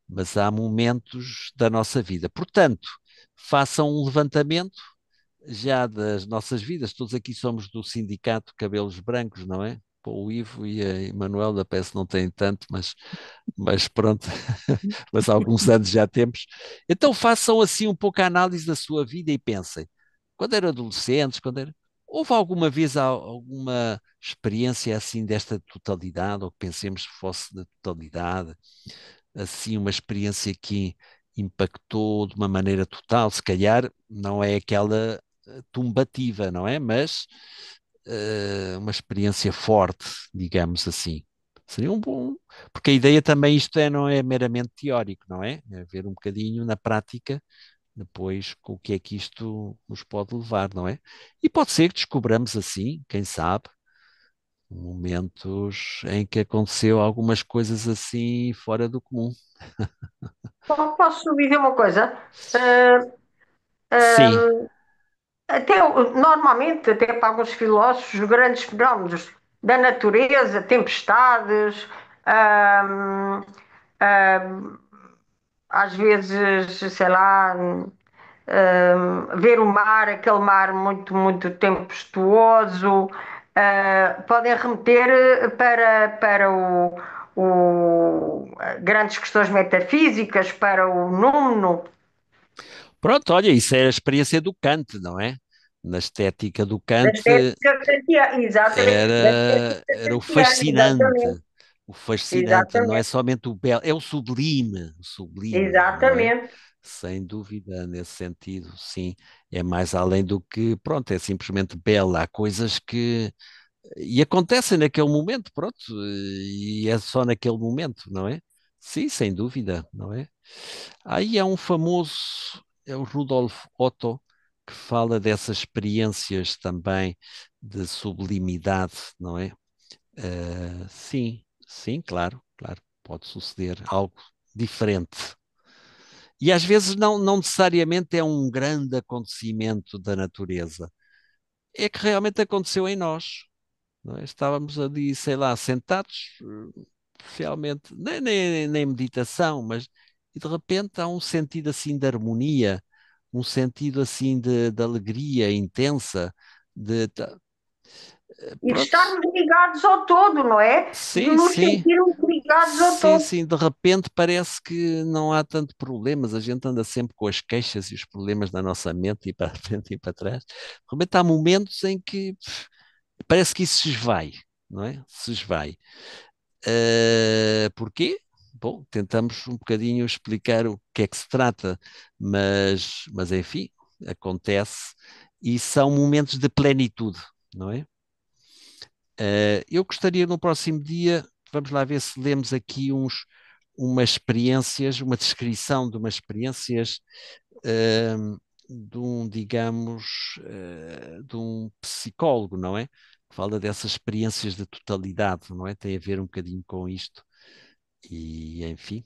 mas há momentos da nossa vida. Portanto, façam um levantamento já das nossas vidas. Todos aqui somos do sindicato Cabelos Brancos, não é? Pô, o Ivo e a Emanuela parece que não têm tanto, mas pronto, mas há alguns anos já temos. Então façam assim um pouco a análise da sua vida e pensem, quando eram adolescentes, houve alguma vez alguma experiência assim desta totalidade, ou que pensemos que fosse da totalidade, assim uma experiência que impactou de uma maneira total, se calhar não é aquela tumbativa, não é? Mas uma experiência forte, digamos assim. Seria um bom, porque a ideia também isto não é meramente teórico, não é? É ver um bocadinho na prática, depois com o que é que isto nos pode levar, não é? E pode ser que descobramos assim, quem sabe, momentos em que aconteceu algumas coisas assim fora do comum. Posso dizer uma coisa? Ah, Sim. ah, normalmente, até para alguns filósofos, os grandes fenómenos da natureza, tempestades, ah, ah, às vezes, sei lá, ver o mar, aquele mar muito, muito tempestuoso, podem remeter para grandes questões metafísicas, para o númeno Pronto, olha, isso é a experiência do Kant, não é? Na estética do da Kant estética kantiana, exatamente, da estética era o kantiana, fascinante. exatamente, O fascinante não é exatamente, somente é o sublime, não é? exatamente. Sem dúvida, nesse sentido, sim. É mais além do que, pronto, é simplesmente belo. Há coisas que. E acontecem naquele momento, pronto, e é só naquele momento, não é? Sim, sem dúvida, não é? Aí há um famoso, é o Rudolf Otto, que fala dessas experiências também de sublimidade, não é? Sim, sim, claro, claro, pode suceder algo diferente. E às vezes não necessariamente é um grande acontecimento da natureza, é que realmente aconteceu em nós, não é? Estávamos ali, sei lá, sentados, realmente, nem meditação, mas e de repente há um sentido assim de harmonia, um sentido assim de alegria intensa, E de pronto, estarmos ligados ao todo, não é? De sim, nos sim. sentirmos ligados ao Sim, todo. sim, de repente parece que não há tanto problemas, a gente anda sempre com as queixas e os problemas na nossa mente e para a frente e para trás. De repente há momentos em que parece que isso se esvai, não é? Se esvai. Porquê? Bom, tentamos um bocadinho explicar o que é que se trata, mas enfim, acontece e são momentos de plenitude, não é? Eu gostaria no próximo dia, vamos lá ver se lemos aqui umas experiências, uma descrição de umas experiências de um, digamos, de um psicólogo, não é? Que fala dessas experiências de totalidade, não é? Tem a ver um bocadinho com isto. E, enfim.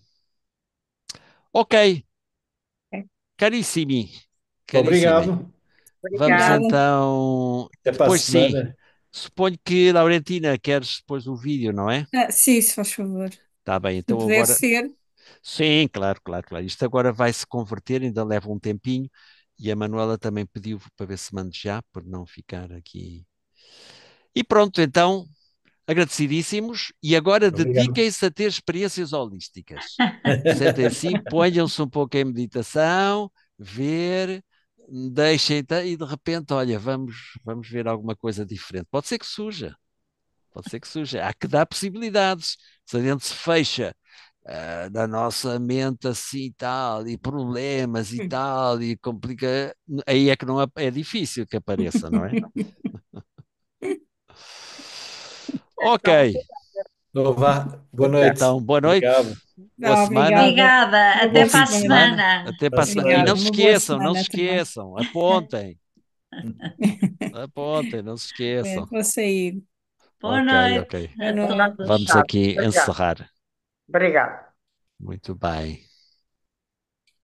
Ok, carissimi, carissime. Obrigado. Vamos Obrigada. então. Até para a Depois sim. semana. Suponho que, Laurentina, queres depois do vídeo, não é? Sim, se faz favor. Tá bem, Se então puder agora. ser. Sim, claro, claro, claro. Isto agora vai se converter, ainda leva um tempinho. E a Manuela também pediu para ver se mando já, por não ficar aqui. E pronto, então, agradecidíssimos. E agora Obrigado. dediquem-se a ter experiências holísticas. Sentem assim, ponham-se um pouco em meditação, ver. deixem e de repente, olha, vamos ver alguma coisa diferente. Pode ser que surja, pode ser que surja. Há que dar possibilidades. Se a gente se fecha da nossa mente assim e tal, e problemas e tal, e complica, aí é que não é difícil que apareça, não é? Ok, Então, Então vá, boa noite. então boa noite, Obrigado. boa Não, semana, obrigada. Obrigada. Uma bom Até boa para fim a de semana. semana, semana. até Para a para a semana. E Obrigada. semana. não se Uma boa esqueçam, não se semana também. esqueçam, apontem, apontem, não se esqueçam. Vou sair. Boa Ok, noite ok. Boa a está noite. todos. Vamos fechado. aqui Obrigado. encerrar. Obrigado. Muito bem.